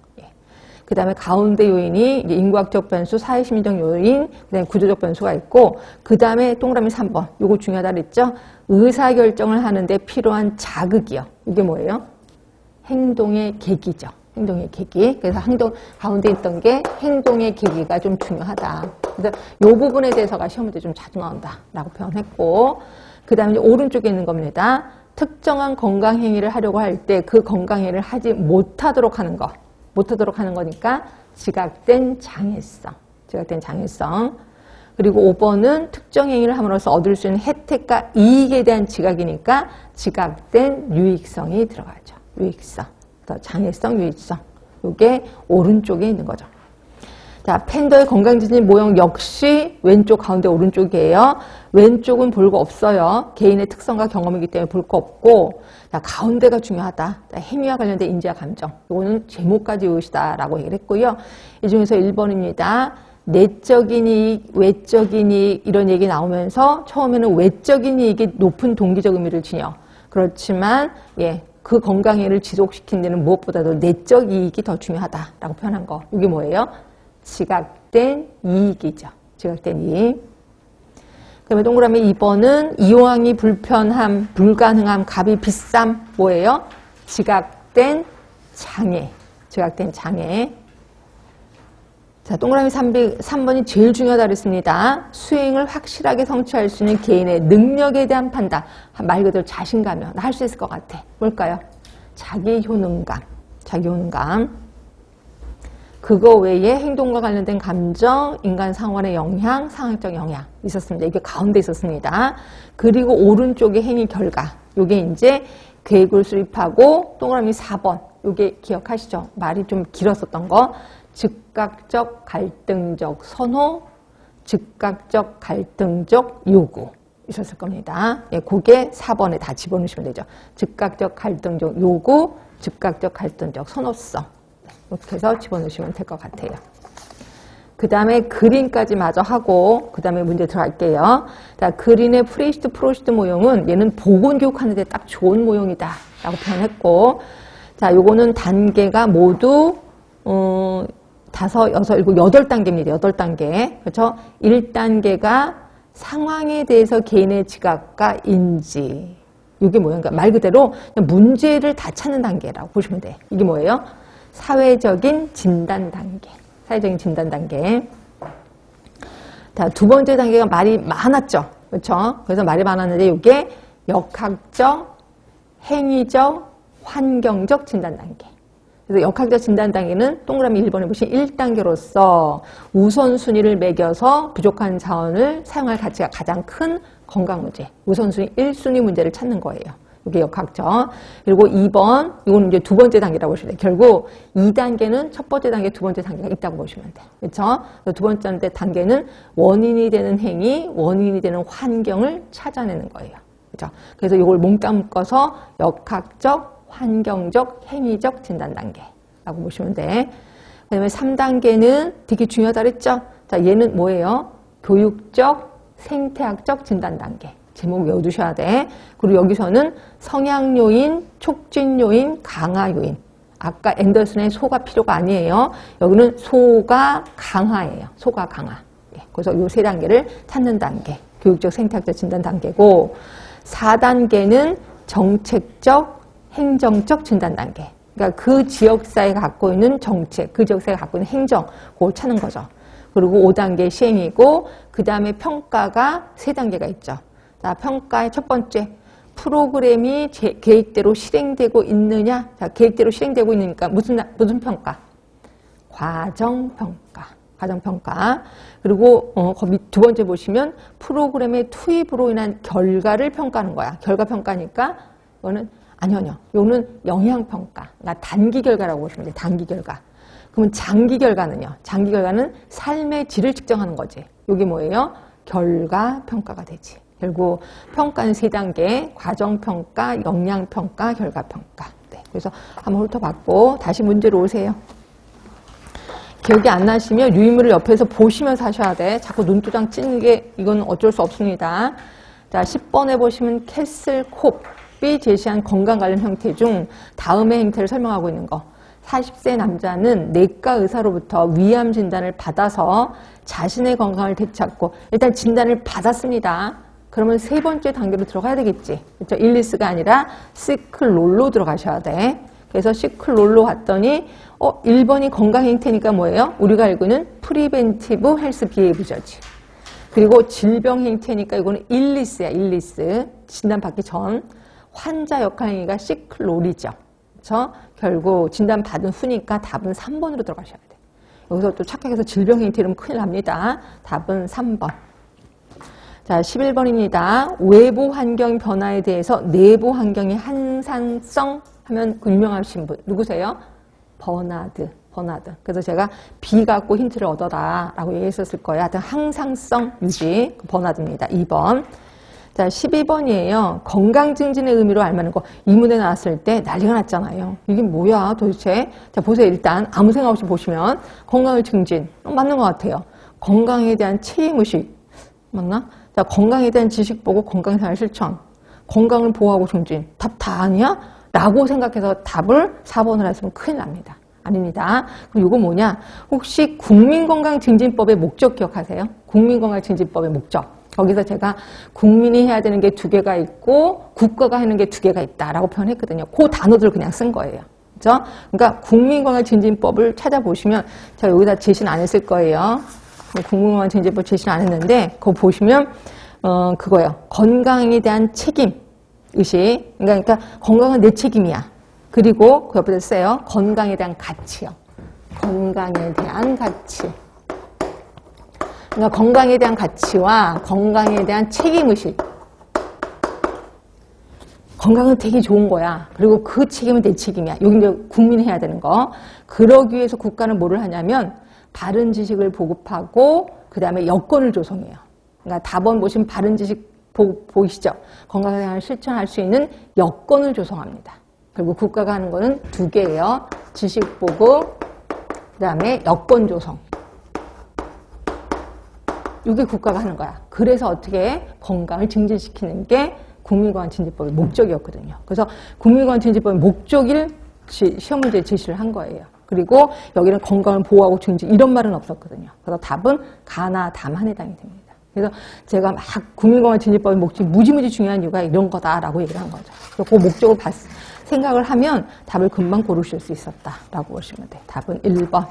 그 다음에 가운데 요인이 이제 인구학적 변수, 사회심리적 요인, 그 다음에 구조적 변수가 있고, 그 다음에 동그라미 3번. 요거 중요하다 그랬죠? 의사결정을 하는데 필요한 자극이요. 이게 뭐예요? 행동의 계기죠. 행동의 계기. 그래서 가운데 있던 게 행동의 계기가 좀 중요하다. 그래서 요 부분에 대해서가 시험 문제 좀 자주 나온다. 라고 표현했고, 그 다음에 오른쪽에 있는 겁니다. 특정한 건강행위를 하려고 할 때 그 건강행위를 하지 못하도록 하는 거. 못하도록 하는 거니까 지각된 장애성. 지각된 장애성. 그리고 5번은 특정 행위를 함으로써 얻을 수 있는 혜택과 이익에 대한 지각이니까 지각된 유익성이 들어가죠. 유익성. 장애성, 유익성. 이게 오른쪽에 있는 거죠. 자, 팬더의 건강지진 모형 역시 왼쪽 가운데 오른쪽이에요. 왼쪽은 볼 거 없어요. 개인의 특성과 경험이기 때문에 볼 거 없고, 자, 가운데가 중요하다. 자, 행위와 관련된 인지와 감정. 이거는 제목까지 외우시다라고 얘기를 했고요. 이 중에서 1번입니다. 내적인 이익, 외적인 이익 이런 얘기 나오면서 처음에는 외적인 이익이 높은 동기적 의미를 지녀. 그렇지만 그 건강해를 지속시키는 데는 무엇보다도 내적 이익이 더 중요하다라고 표현한 거. 이게 뭐예요? 지각된 이익이죠. 지각된 이익. 그다음에 동그라미 2번은 이용하기 불편함, 불가능함, 값이 비쌈 뭐예요? 지각된 장애. 지각된 장애. 자, 동그라미 3번이 제일 중요하다 그랬습니다. 수행을 확실하게 성취할 수 있는 개인의 능력에 대한 판단. 말 그대로 자신감이요. 나 할 수 있을 것 같아. 뭘까요? 자기 효능감. 자기 효능감. 그거 외에 행동과 관련된 감정, 인간 상황의 영향, 상황적 영향 있었습니다. 이게 가운데 있었습니다. 그리고 오른쪽에 행위 결과. 요게 이제 계획을 수립하고 동그라미 4번. 요게 기억하시죠? 말이 좀 길었었던 거. 즉각적 갈등적 선호, 즉각적 갈등적 요구 있었을 겁니다. 그게 4번에 다 집어넣으시면 되죠. 즉각적 갈등적 요구, 즉각적 갈등적 선호성. 이렇게 해서 집어넣으시면 될 것 같아요. 그 다음에 그린까지 마저 하고 그 다음에 문제 들어갈게요. 자, 그린의 프레시드 프로시드 모형은 얘는 보건교육하는 데 딱 좋은 모형이다 라고 표현했고, 자, 요거는 단계가 모두 5, 6, 7, 8단계입니다. 8단계. 그렇죠? 1단계가 상황에 대해서 개인의 지각과 인지. 이게 뭐예요? 그러니까 말 그대로 그냥 문제를 다 찾는 단계라고 보시면 돼요. 이게 뭐예요? 사회적인 진단 단계. 사회적인 진단 단계. 자, 두 번째 단계가 말이 많았죠. 그렇죠? 그래서 말이 많았는데 이게 역학적, 행위적, 환경적 진단 단계. 그래서 역학적 진단 단계는 동그라미 1번에 보신 1단계로서 우선순위를 매겨서 부족한 자원을 사용할 가치가 가장 큰 건강 문제. 우선순위 1순위 문제를 찾는 거예요. 이게 역학적. 그리고 2번, 이거는 이제 두 번째 단계라고 보시면 돼요. 결국 2단계는 첫 번째 단계, 두 번째 단계가 있다고 보시면 돼요. 그렇죠? 두 번째 단계는 원인이 되는 행위, 원인이 되는 환경을 찾아내는 거예요. 그렇죠? 그래서 이걸 몽땅 묶어서 역학적, 환경적, 행위적 진단 단계라고 보시면 돼. 그 다음에 3단계는 되게 중요하다 그랬죠? 자, 얘는 뭐예요? 교육적, 생태학적 진단 단계. 제목 외워두셔야 돼. 그리고 여기서는 성향 요인, 촉진 요인, 강화 요인. 아까 앤더슨의 소가 필요가 아니에요. 여기는 소가 강화예요. 소가 강화. 그래서 이 세 단계를 찾는 단계. 교육적, 생태학적 진단 단계고, 4단계는 정책적, 행정적 진단 단계. 그러니까 그 지역사회가 갖고 있는 정책, 그 지역사회가 갖고 있는 행정, 그걸 찾는 거죠. 그리고 5단계 시행이고, 그 다음에 평가가 3단계가 있죠. 자, 평가의 첫 번째, 프로그램이 계획대로 실행되고 있느냐? 자, 계획대로 실행되고 있으니까 무슨 평가? 과정평가. 과정평가. 그리고 거기 두 번째 보시면 프로그램의 투입으로 인한 결과를 평가하는 거야. 결과평가니까 이거는 아니요. 이거는 영향평가. 그러니까 단기 결과라고 보시면 돼요. 단기 결과. 그러면 장기 결과는요. 장기 결과는 삶의 질을 측정하는 거지. 이게 뭐예요? 결과평가가 되지. 결국 평가는 3단계. 과정평가, 영향평가, 결과평가. 네. 그래서 한번 훑어봤고 다시 문제로 오세요. 기억이 안 나시면 유인물을 옆에서 보시면서 하셔야 돼. 자꾸 눈도장 찌는 게 이건 어쩔 수 없습니다. 자, 10번에 보시면 캐슬 콥이 제시한 건강 관련 형태 중 다음의 행태를 설명하고 있는 거. 40세 남자는 내과 의사로부터 위암 진단을 받아서 자신의 건강을 되찾고 일단 진단을 받았습니다. 그러면 3번째 단계로 들어가야 되겠지. 그렇죠? 일리스가 아니라 시클롤로 들어가셔야 돼. 그래서 시클롤로 갔더니 1번이 건강 행태니까 뭐예요? 우리가 알고 있는 프리벤티브 헬스 비헤이비어지. 그리고 질병 행태니까 이거는 일리스야. 일리스. 진단 받기 전. 환자 역할 행위가 시클롤이죠. 그렇죠? 결국 진단 받은 후니까 답은 3번으로 들어가셔야 돼. 여기서 또 착각해서 질병 행태는 큰일 납니다. 답은 3번. 자, 11번입니다. 외부 환경 변화에 대해서 내부 환경의 항상성 하면 유명하신 분 누구세요? 버나드. 그래서 제가 B 갖고 힌트를 얻어라 라고 얘기했었을 거예요. 하여튼 항상성 유지. 버나드입니다. 2번. 자, 12번이에요. 건강 증진의 의미로 알만한 거. 이 문제 나왔을 때 난리가 났잖아요. 이게 뭐야 도대체. 자, 보세요. 일단 아무 생각 없이 보시면 건강을 증진. 맞는 것 같아요. 건강에 대한 책임의식. 맞나? 자, 건강에 대한 지식 보고 건강생활 실천. 건강을 보호하고 증진. 답 다 아니야? 라고 생각해서 답을 4번을 했으면 큰일 납니다. 아닙니다. 그럼 이거 뭐냐? 혹시 국민건강증진법의 목적 기억하세요? 국민건강증진법의 목적. 거기서 제가 국민이 해야 되는 게 2개가 있고 국가가 하는 게 2개가 있다라고 표현했거든요. 그 단어들을 그냥 쓴 거예요. 그죠? 그러니까 국민건강증진법을 찾아보시면 제가 여기다 제시는 안 했을 거예요. 국민건강증진법 제시는 안 했는데 그거 보시면 그거예요. 건강에 대한 책임 의식. 그러니까 건강은 내 책임이야. 그리고 그 옆에다 써요. 건강에 대한 가치요. 건강에 대한 가치. 그러니까 건강에 대한 가치와 건강에 대한 책임의식. 건강은 되게 좋은 거야. 그리고 그 책임은 내 책임이야. 여기 이제 국민이 해야 되는 거. 그러기 위해서 국가는 뭐를 하냐면 바른 지식을 보급하고 그 다음에 여건을 조성해요. 그러니까 답원 보시면 바른 지식 보이시죠? 건강생활을 실천할 수 있는 여건을 조성합니다. 그리고 국가가 하는 거는 2개예요. 지식 보급, 그 다음에 여건 조성. 이게 국가가 하는 거야. 그래서 어떻게 건강을 증진시키는 게 국민건강증진법의 목적이었거든요. 그래서 국민건강증진법의 목적을 시험 문제에 제시를 한 거예요. 그리고 여기는 건강을 보호하고 증진 이런 말은 없었거든요. 그래서 답은 가나 담한에 해당이 됩니다. 그래서 제가 막 국민건강증진법의 목적이 무지무지 중요한 이유가 이런 거다라고 얘기를 한 거죠. 그래서 그 목적을 생각을 하면 답을 금방 고르실 수 있었다라고 보시면 돼요. 답은 1번.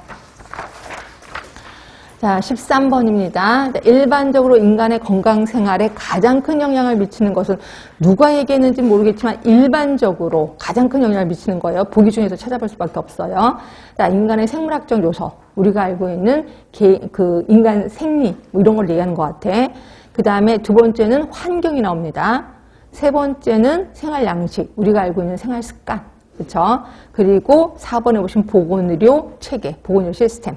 자, 13번입니다. 일반적으로 인간의 건강 생활에 가장 큰 영향을 미치는 것은 누가 얘기했는지 모르겠지만 일반적으로 가장 큰 영향을 미치는 거예요. 보기 중에서 찾아볼 수밖에 없어요. 자, 인간의 생물학적 요소. 우리가 알고 있는 그 인간 생리 뭐 이런 걸 얘기하는 것 같아. 그 다음에 2번째는 환경이 나옵니다. 3번째는 생활 양식. 우리가 알고 있는 생활 습관. 그렇죠? 그리고 4번에 보시면 보건의료 체계, 보건의료 시스템.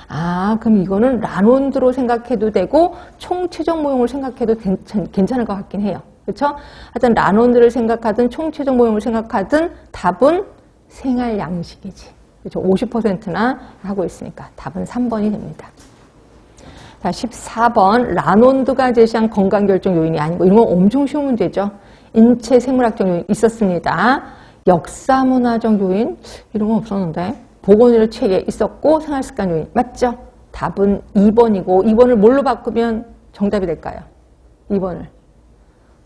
아, 그럼 이거는 라논드로 생각해도 되고 총체적 모형을 생각해도 괜찮을 것 같긴 해요. 그렇죠? 하여튼 라논드를 생각하든 총체적 모형을 생각하든 답은 생활 양식이지. 그렇죠? 50%나 하고 있으니까 답은 3번이 됩니다. 자, 14번. 라논드가 제시한 건강결정 요인이 아니고 이런 건 엄청 쉬운 문제죠. 인체 생물학적 요인 있었습니다. 역사문화적 요인 이런 건 없었는데 보건의료 체계 있었고 생활습관 요인 맞죠? 답은 2번이고 2번을 뭘로 바꾸면 정답이 될까요? 2번을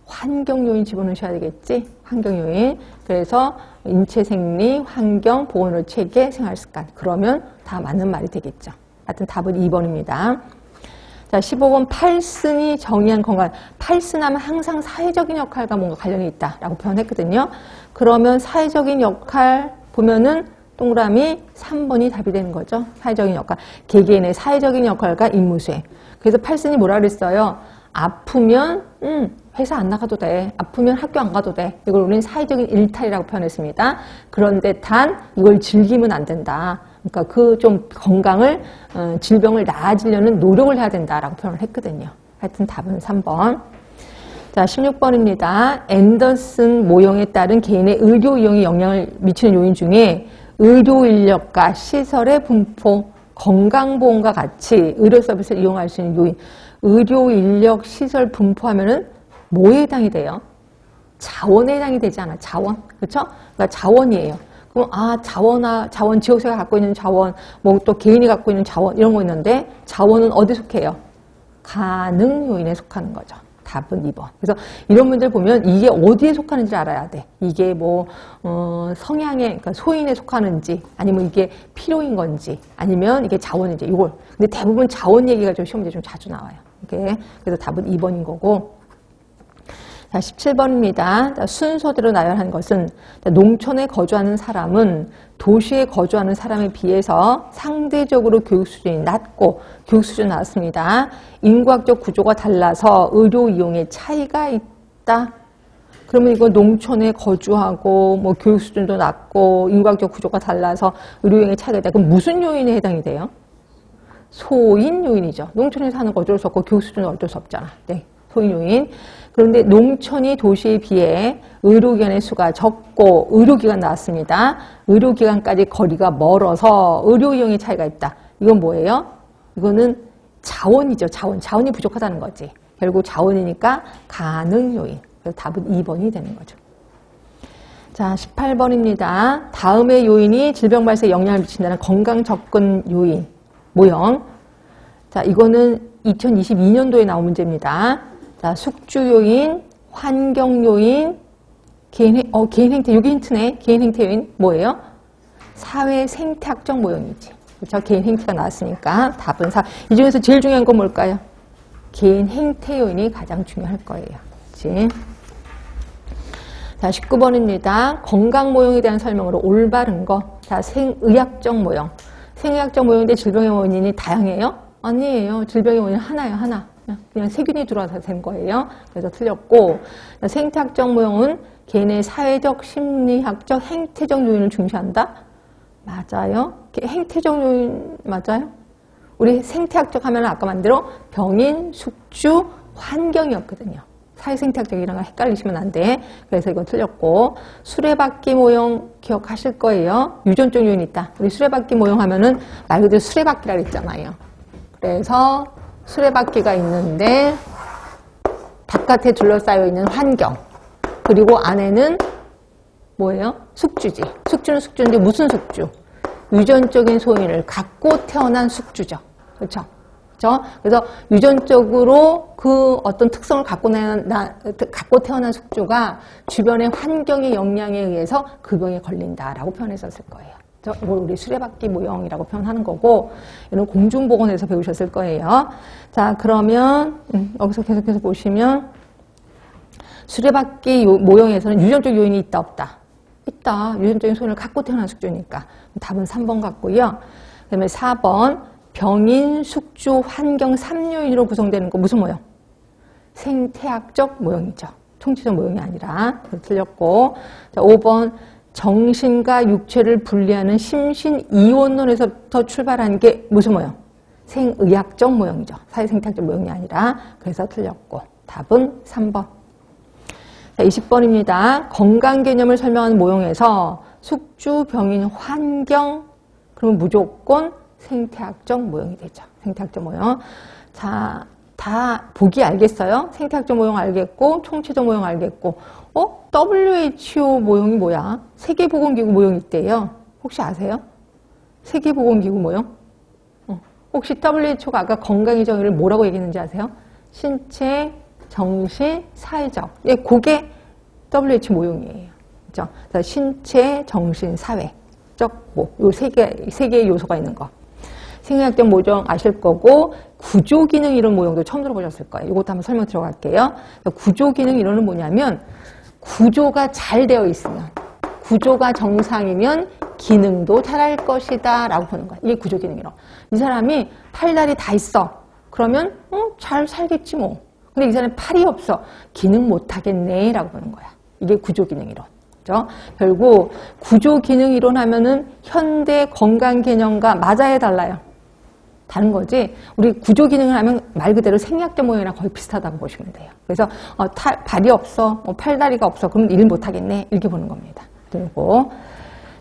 환경 요인 집어넣으셔야 되겠지? 환경 요인. 그래서 인체 생리, 환경, 보건의료 체계, 생활습관. 그러면 다 맞는 말이 되겠죠. 하여튼 답은 2번입니다. 자, 15번 팔슨이 정의한 건강. 팔슨 하면 항상 사회적인 역할과 뭔가 관련이 있다라고 표현했거든요. 그러면 사회적인 역할 보면은 동그라미 3번이 답이 되는 거죠. 사회적인 역할. 개개인의 사회적인 역할과 임무 수행. 그래서 팔슨이 뭐라 그랬어요? 아프면 회사 안 나가도 돼. 아프면 학교 안 가도 돼. 이걸 우리는 사회적인 일탈이라고 표현했습니다. 그런데 단 이걸 즐기면 안 된다. 그러니까 그 좀 건강을 질병을 나아지려는 노력을 해야 된다라고 표현을 했거든요. 하여튼 답은 3번. 자, 16번입니다. 앤더슨 모형에 따른 개인의 의료 이용에 영향을 미치는 요인 중에 의료 인력과 시설의 분포, 건강보험과 같이 의료 서비스를 이용할 수 있는 요인. 의료 인력 시설 분포하면은 뭐에 해당이 돼요? 자원에 해당이 되지 않아? 자원. 그렇죠? 그러니까 자원이에요. 그럼 자원 지역사회가 갖고 있는 자원, 뭐 또 개인이 갖고 있는 자원 이런 거 있는데 자원은 어디 속해요? 가능 요인에 속하는 거죠. 답은 2번. 그래서 이런 문제를 보면 이게 어디에 속하는지 알아야 돼. 이게 뭐 성향에, 그러니까 소인에 속하는지, 아니면 이게 필요인 건지, 아니면 이게 자원인지 이걸. 근데 대부분 자원 얘기가 좀 시험 문제 좀 자주 나와요. 이게 그래서 답은 2번인 거고. 자, 17번입니다. 자, 순서대로 나열한 것은 농촌에 거주하는 사람은 도시에 거주하는 사람에 비해서 상대적으로 교육 수준이 낮고 교육 수준이 낮습니다. 인구학적 구조가 달라서 의료 이용에 차이가 있다. 그러면 이거 농촌에 거주하고 뭐 교육 수준도 낮고 인구학적 구조가 달라서 의료 이용에 차이가 있다. 그럼 무슨 요인에 해당이 돼요? 소인 요인이죠. 농촌에 사는 거 어쩔 수 없고 교육 수준은 어쩔 수 없잖아. 네, 소인 요인. 그런데 농촌이 도시에 비해 의료기관의 수가 적고 의료기관 나왔습니다. 의료기관까지 거리가 멀어서 의료 이용의 차이가 있다. 이건 뭐예요? 이거는 자원이죠. 자원이 부족하다는 거지. 결국 자원이니까 가능 요인. 그래서 답은 2번이 되는 거죠. 자, 18번입니다. 다음의 요인이 질병 발생에 영향을 미친다는 건강 접근 요인 모형. 자, 이거는 2022년도에 나온 문제입니다. 자, 숙주 요인, 환경 요인, 개인 행태, 여기 힌트네. 개인 행태 요인 뭐예요? 사회 생태학적 모형이지. 그렇죠? 개인 행태가 나왔으니까 답은 이 중에서 제일 중요한 건 뭘까요? 개인 행태 요인이 가장 중요할 거예요. 그렇지? 자, 19번입니다. 건강 모형에 대한 설명으로 올바른 거. 자, 생의학적 모형. 생의학적 모형인데 질병의 원인이 다양해요? 아니에요. 질병의 원인은 하나예요, 하나. 그냥 세균이 들어와서 된 거예요. 그래서 틀렸고, 생태학적 모형은 개인의 사회적, 심리학적, 행태적 요인을 중시한다? 맞아요. 행태적 요인 맞아요? 우리 생태학적 하면 아까 만대로 병인, 숙주, 환경이었거든요. 사회생태학적이랑 헷갈리시면 안 돼. 그래서 이거 틀렸고, 수레바퀴 모형 기억하실 거예요. 유전적 요인이 있다. 우리 수레바퀴 모형 하면은 말 그대로 수레바퀴라고 했잖아요. 그래서 수레바퀴가 있는데 바깥에 둘러싸여 있는 환경, 그리고 안에는 뭐예요? 숙주지. 숙주는 숙주인데 무슨 숙주? 유전적인 소인을 갖고 태어난 숙주죠. 그렇죠? 그래서 유전적으로 그 어떤 특성을 갖고 태어난 숙주가 주변의 환경의 영향에 의해서 그 병에 걸린다라고 표현했었을 거예요. 이걸 우리 수레바퀴 모형이라고 표현하는 거고, 이건 공중보건에서 배우셨을 거예요. 자, 그러면 여기서 계속해서 보시면 수레바퀴 모형에서는 유전적 요인이 있다 없다? 있다. 유전적인 소인을 갖고 태어난 숙주니까. 답은 3번 같고요. 그 다음에 4번 병인, 숙주, 환경 3요인으로 구성되는 거 무슨 모형? 생태학적 모형이죠. 총체적 모형이 아니라. 틀렸고. 자, 5번 정신과 육체를 분리하는 심신이원론에서부터 출발한 게 무슨 모형? 생의학적 모형이죠. 사회생태학적 모형이 아니라. 그래서 틀렸고. 답은 3번. 자, 20번입니다. 건강 개념을 설명하는 모형에서 숙주, 병인, 환경, 그러면 무조건 생태학적 모형이 되죠. 생태학적 모형. 자, 다 보기 알겠어요? 생태학적 모형 알겠고, 총체적 모형 알겠고, WHO 모형이 뭐야? 세계보건기구 모형이 있대요. 혹시 아세요? 세계보건기구 모형? 혹시 WHO가 아까 건강의 정의를 뭐라고 얘기했는지 아세요? 신체, 정신, 사회적. 예, 그게 WHO 모형이에요. 그죠? 신체, 정신, 사회적 요 세 개의 요소가 있는 거. 생의학적 모형 아실 거고, 구조기능 이론 모형도 처음 들어보셨을 거예요. 이것도 한번 설명 들어갈게요. 구조기능 이론은 뭐냐면, 구조가 잘 되어 있으면, 구조가 정상이면 기능도 잘할 것이다 라고 보는 거야. 이게 구조기능이론. 이 사람이 팔다리 다 있어. 그러면 잘 살겠지 뭐. 근데 이 사람이 팔이 없어. 기능 못하겠네 라고 보는 거야. 이게 구조기능이론. 그죠? 결국 구조기능이론 하면은 현대 건강 개념과 맞아야 달라요. 다른 거지. 우리 구조기능을 하면 말 그대로 생리학적 모형이랑 거의 비슷하다고 보시면 돼요. 그래서 발이 없어, 팔다리가 없어. 그럼 일 못하겠네. 이렇게 보는 겁니다. 그리고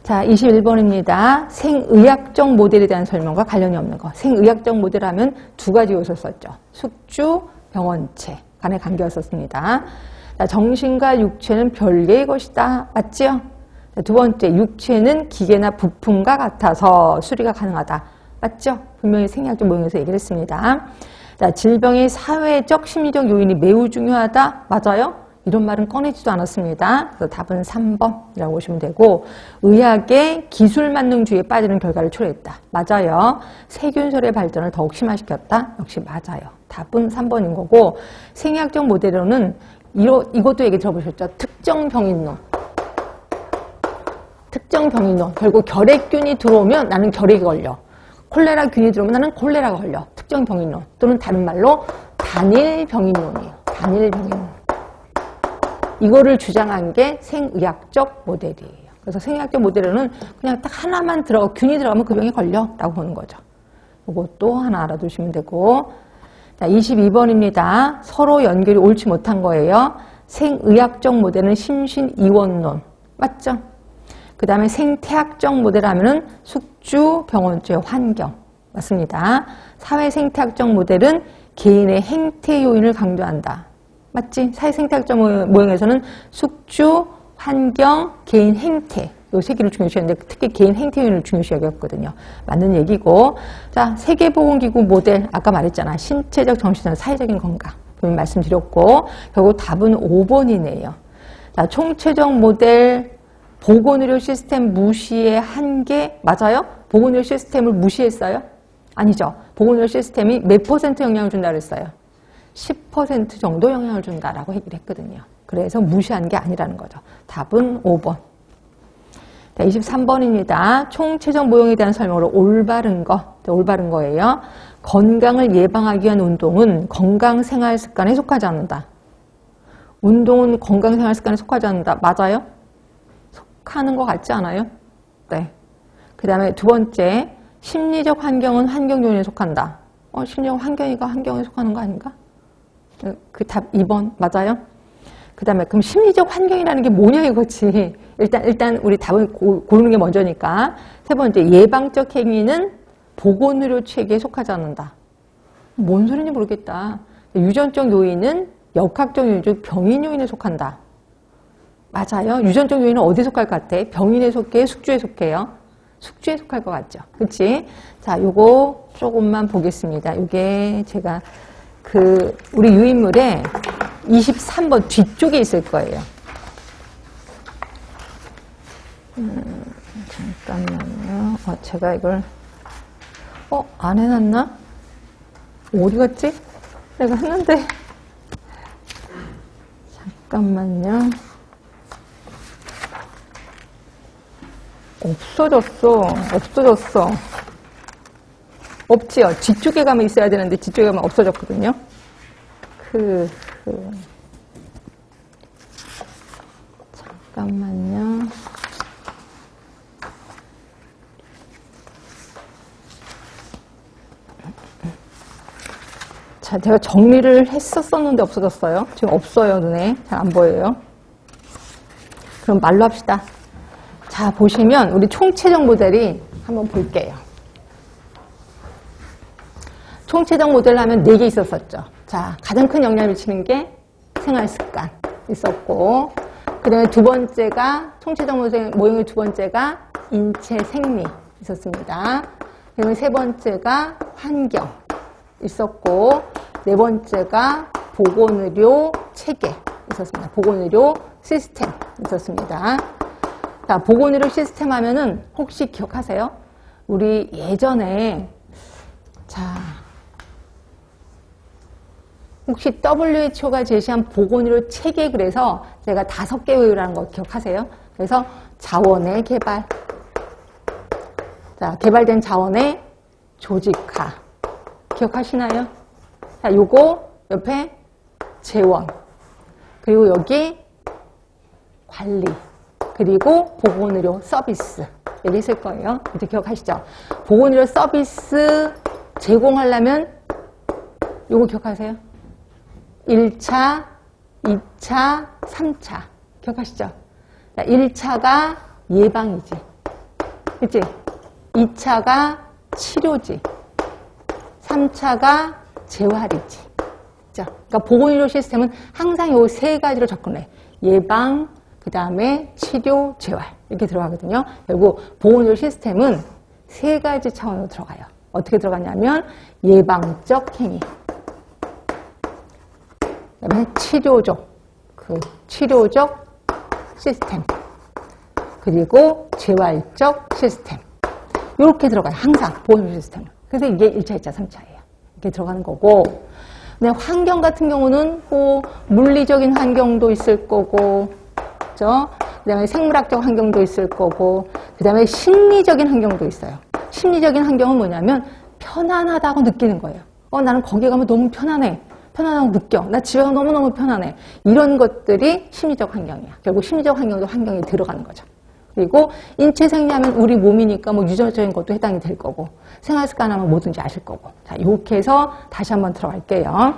자 21번입니다. 생의학적 모델에 대한 설명과 관련이 없는 거. 생의학적 모델 하면 두 가지 요소를 썼죠. 숙주, 병원체 간의 관계였었습니다. 자, 정신과 육체는 별개의 것이다. 맞지요? 자, 두 번째, 육체는 기계나 부품과 같아서 수리가 가능하다. 맞죠? 분명히 생리학적 모형에서 얘기를 했습니다. 자, 질병의 사회적, 심리적 요인이 매우 중요하다. 맞아요? 이런 말은 꺼내지도 않았습니다. 그래서 답은 3번이라고 보시면 되고, 의학의 기술 만능주의에 빠지는 결과를 초래했다. 맞아요. 세균설의 발전을 더욱 심화시켰다. 역시 맞아요. 답은 3번인 거고, 생리학적 모델로는 이것도 얘기 들어보셨죠? 특정 병인론. 특정 병인론. 결국 결핵균이 들어오면 나는 결핵이 걸려. 콜레라 균이 들어오면 나는 콜레라가 걸려. 특정 병인론. 또는 다른 말로 단일 병인론이에요. 단일 병인론. 이거를 주장한 게 생의학적 모델이에요. 그래서 생의학적 모델로는 그냥 딱 하나만 균이 들어가면 그 병에 걸려. 라고 보는 거죠. 이것도 하나 알아두시면 되고. 자, 22번입니다. 서로 연결이 옳지 못한 거예요. 생의학적 모델은 심신이원론. 맞죠? 그 다음에 생태학적 모델 하면은 숙주, 병원체, 환경. 맞습니다. 사회생태학적 모델은 개인의 행태 요인을 강조한다. 맞지? 사회생태학적 모형에서는 숙주, 환경, 개인 행태. 요 세 개를 중요시했는데 특히 개인 행태 요인을 중요시 여겼거든요. 맞는 얘기고. 자, 세계보건기구 모델 아까 말했잖아. 신체적, 정신적, 사회적인 건강. 분명히 말씀드렸고 결국 답은 5번이네요. 자, 총체적 모델 보건의료 시스템 무시의 한계 맞아요? 보건의료 시스템을 무시했어요? 아니죠. 보건의료 시스템이 몇 % 영향을 준다고 했어요? 10% 정도 영향을 준다라고 얘기를 했거든요. 그래서 무시한 게 아니라는 거죠. 답은 5번. 자, 23번입니다. 총체적 모형에 대한 설명으로 올바른 거예요. 건강을 예방하기 위한 운동은 건강생활 습관에 속하지 않는다. 운동은 건강생활 습관에 속하지 않는다. 맞아요? 속하는 것 같지 않아요? 네. 그 다음에 두 번째, 심리적 환경은 환경 요인에 속한다. 심리적 환경이가 환경에 속하는 거 아닌가? 그 답 2번 맞아요? 그 다음에 그럼 심리적 환경이라는 게 뭐냐 이거지. 일단 우리 답을 고르는 게 먼저니까. 세 번째, 예방적 행위는 보건의료 체계에 속하지 않는다. 뭔 소리인지 모르겠다. 유전적 요인은 역학적 요인 중 병인 요인에 속한다. 맞아요. 유전적 요인은 어디에 속할 것 같아? 병인에 속해? 숙주에 속해요? 숙주에 속할 것 같죠. 그치? 자, 요거 조금만 보겠습니다. 요게 제가 우리 유인물에 23번 뒤쪽에 있을 거예요. 잠깐만요. 제가 이걸, 안 해놨나? 어디 갔지? 내가 했는데. 잠깐만요. 없어졌어. 없지요. 뒤쪽에 가면 있어야 되는데 뒤쪽에 가면 없어졌거든요. 잠깐만요. 자, 제가 정리를 했었는데 없어졌어요. 지금 없어요, 눈에. 잘 안 보여요. 그럼 말로 합시다. 자, 보시면 우리 총체적 모델이 한번 볼게요. 총체적 모델을 하면 4개 있었었죠. 자, 가장 큰 영향을 미치는 게 생활습관 있었고, 그 다음에 두 번째가, 총체적 모형의 두 번째가 인체 생리 있었습니다. 그다음에 세 번째가 환경 있었고, 네 번째가 보건의료 체계 있었습니다. 보건의료 시스템 있었습니다. 자, 보건의료 시스템 하면은 혹시 기억하세요? 우리 예전에, 자, 혹시 WHO가 제시한 보건의료 체계 그래서 제가 5개 외우라는 거 기억하세요? 그래서 자원의 개발, 자, 개발된 자원의 조직화. 기억하시나요? 자, 요거 옆에 재원. 그리고 여기 관리. 그리고 보건의료 서비스. 여기 있을 거예요. 이제 기억하시죠? 보건의료 서비스 제공하려면 요거 기억하세요? 1차, 2차, 3차. 기억하시죠? 1차가 예방이지. 그치? 2차가 치료지. 3차가 재활이지. 자, 그러니까 보건의료 시스템은 항상 요 세 가지로 접근해. 예방, 그 다음에 치료, 재활. 이렇게 들어가거든요. 결국 보건의료 시스템은 세 가지 차원으로 들어가요. 어떻게 들어가냐면 예방적 행위. 그 다음에 치료적 시스템. 그리고 재활적 시스템. 이렇게 들어가요. 항상 보건의료 시스템은. 그래서 이게 1차, 2차, 3차예요. 이렇게 들어가는 거고. 근데 환경 같은 경우는 뭐 물리적인 환경도 있을 거고, 그죠? 그 다음에 생물학적 환경도 있을 거고, 그 다음에 심리적인 환경도 있어요. 심리적인 환경은 뭐냐면 편안하다고 느끼는 거예요. 나는 거기 가면 너무 편안해. 편안하고 느껴. 나 집에 가면 너무너무 편안해. 이런 것들이 심리적 환경이야. 결국 심리적 환경도 환경에 들어가는 거죠. 그리고 인체 생리하면 우리 몸이니까 뭐 유전적인 것도 해당이 될 거고, 생활습관 하면 뭐든지 아실 거고. 자, 이렇게 해서 다시 한번 들어갈게요.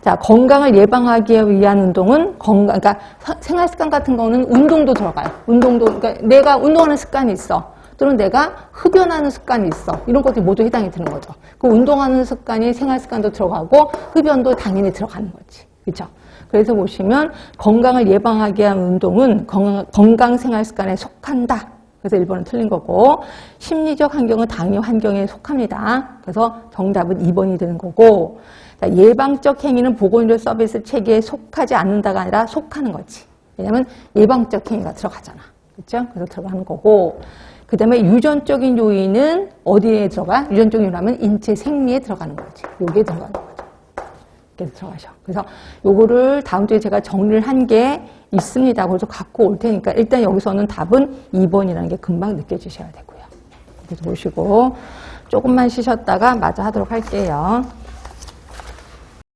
자, 건강을 예방하기 위한 운동은 그러니까 생활습관 같은 거는 운동도 들어가요. 그러니까 내가 운동하는 습관이 있어. 또는 내가 흡연하는 습관이 있어. 이런 것들이 모두 해당이 되는 거죠. 그 운동하는 습관이 생활습관도 들어가고 흡연도 당연히 들어가는 거지. 그렇죠? 그래서 보시면 건강을 예방하기 위한 운동은 건강 생활습관에 속한다. 그래서 1번은 틀린 거고, 심리적 환경은 당연히 환경에 속합니다. 그래서 정답은 2번이 되는 거고, 자, 예방적 행위는 보건의료 서비스 체계에 속하지 않는다가 아니라 속하는 거지. 왜냐면 예방적 행위가 들어가잖아. 그렇죠? 그래서 들어가는 거고, 그 다음에 유전적인 요인은 어디에 들어가? 유전적인 요인하면 인체 생리에 들어가는 거지. 여기에 들어가는 거죠. 이렇게 들어가셔. 그래서 요거를 다음 주에 제가 정리를 한 게 있습니다. 그래서 갖고 올 테니까 일단 여기서는 답은 2번이라는 게 금방 느껴지셔야 되고요. 이렇게 보시고 조금만 쉬셨다가 마저 하도록 할게요.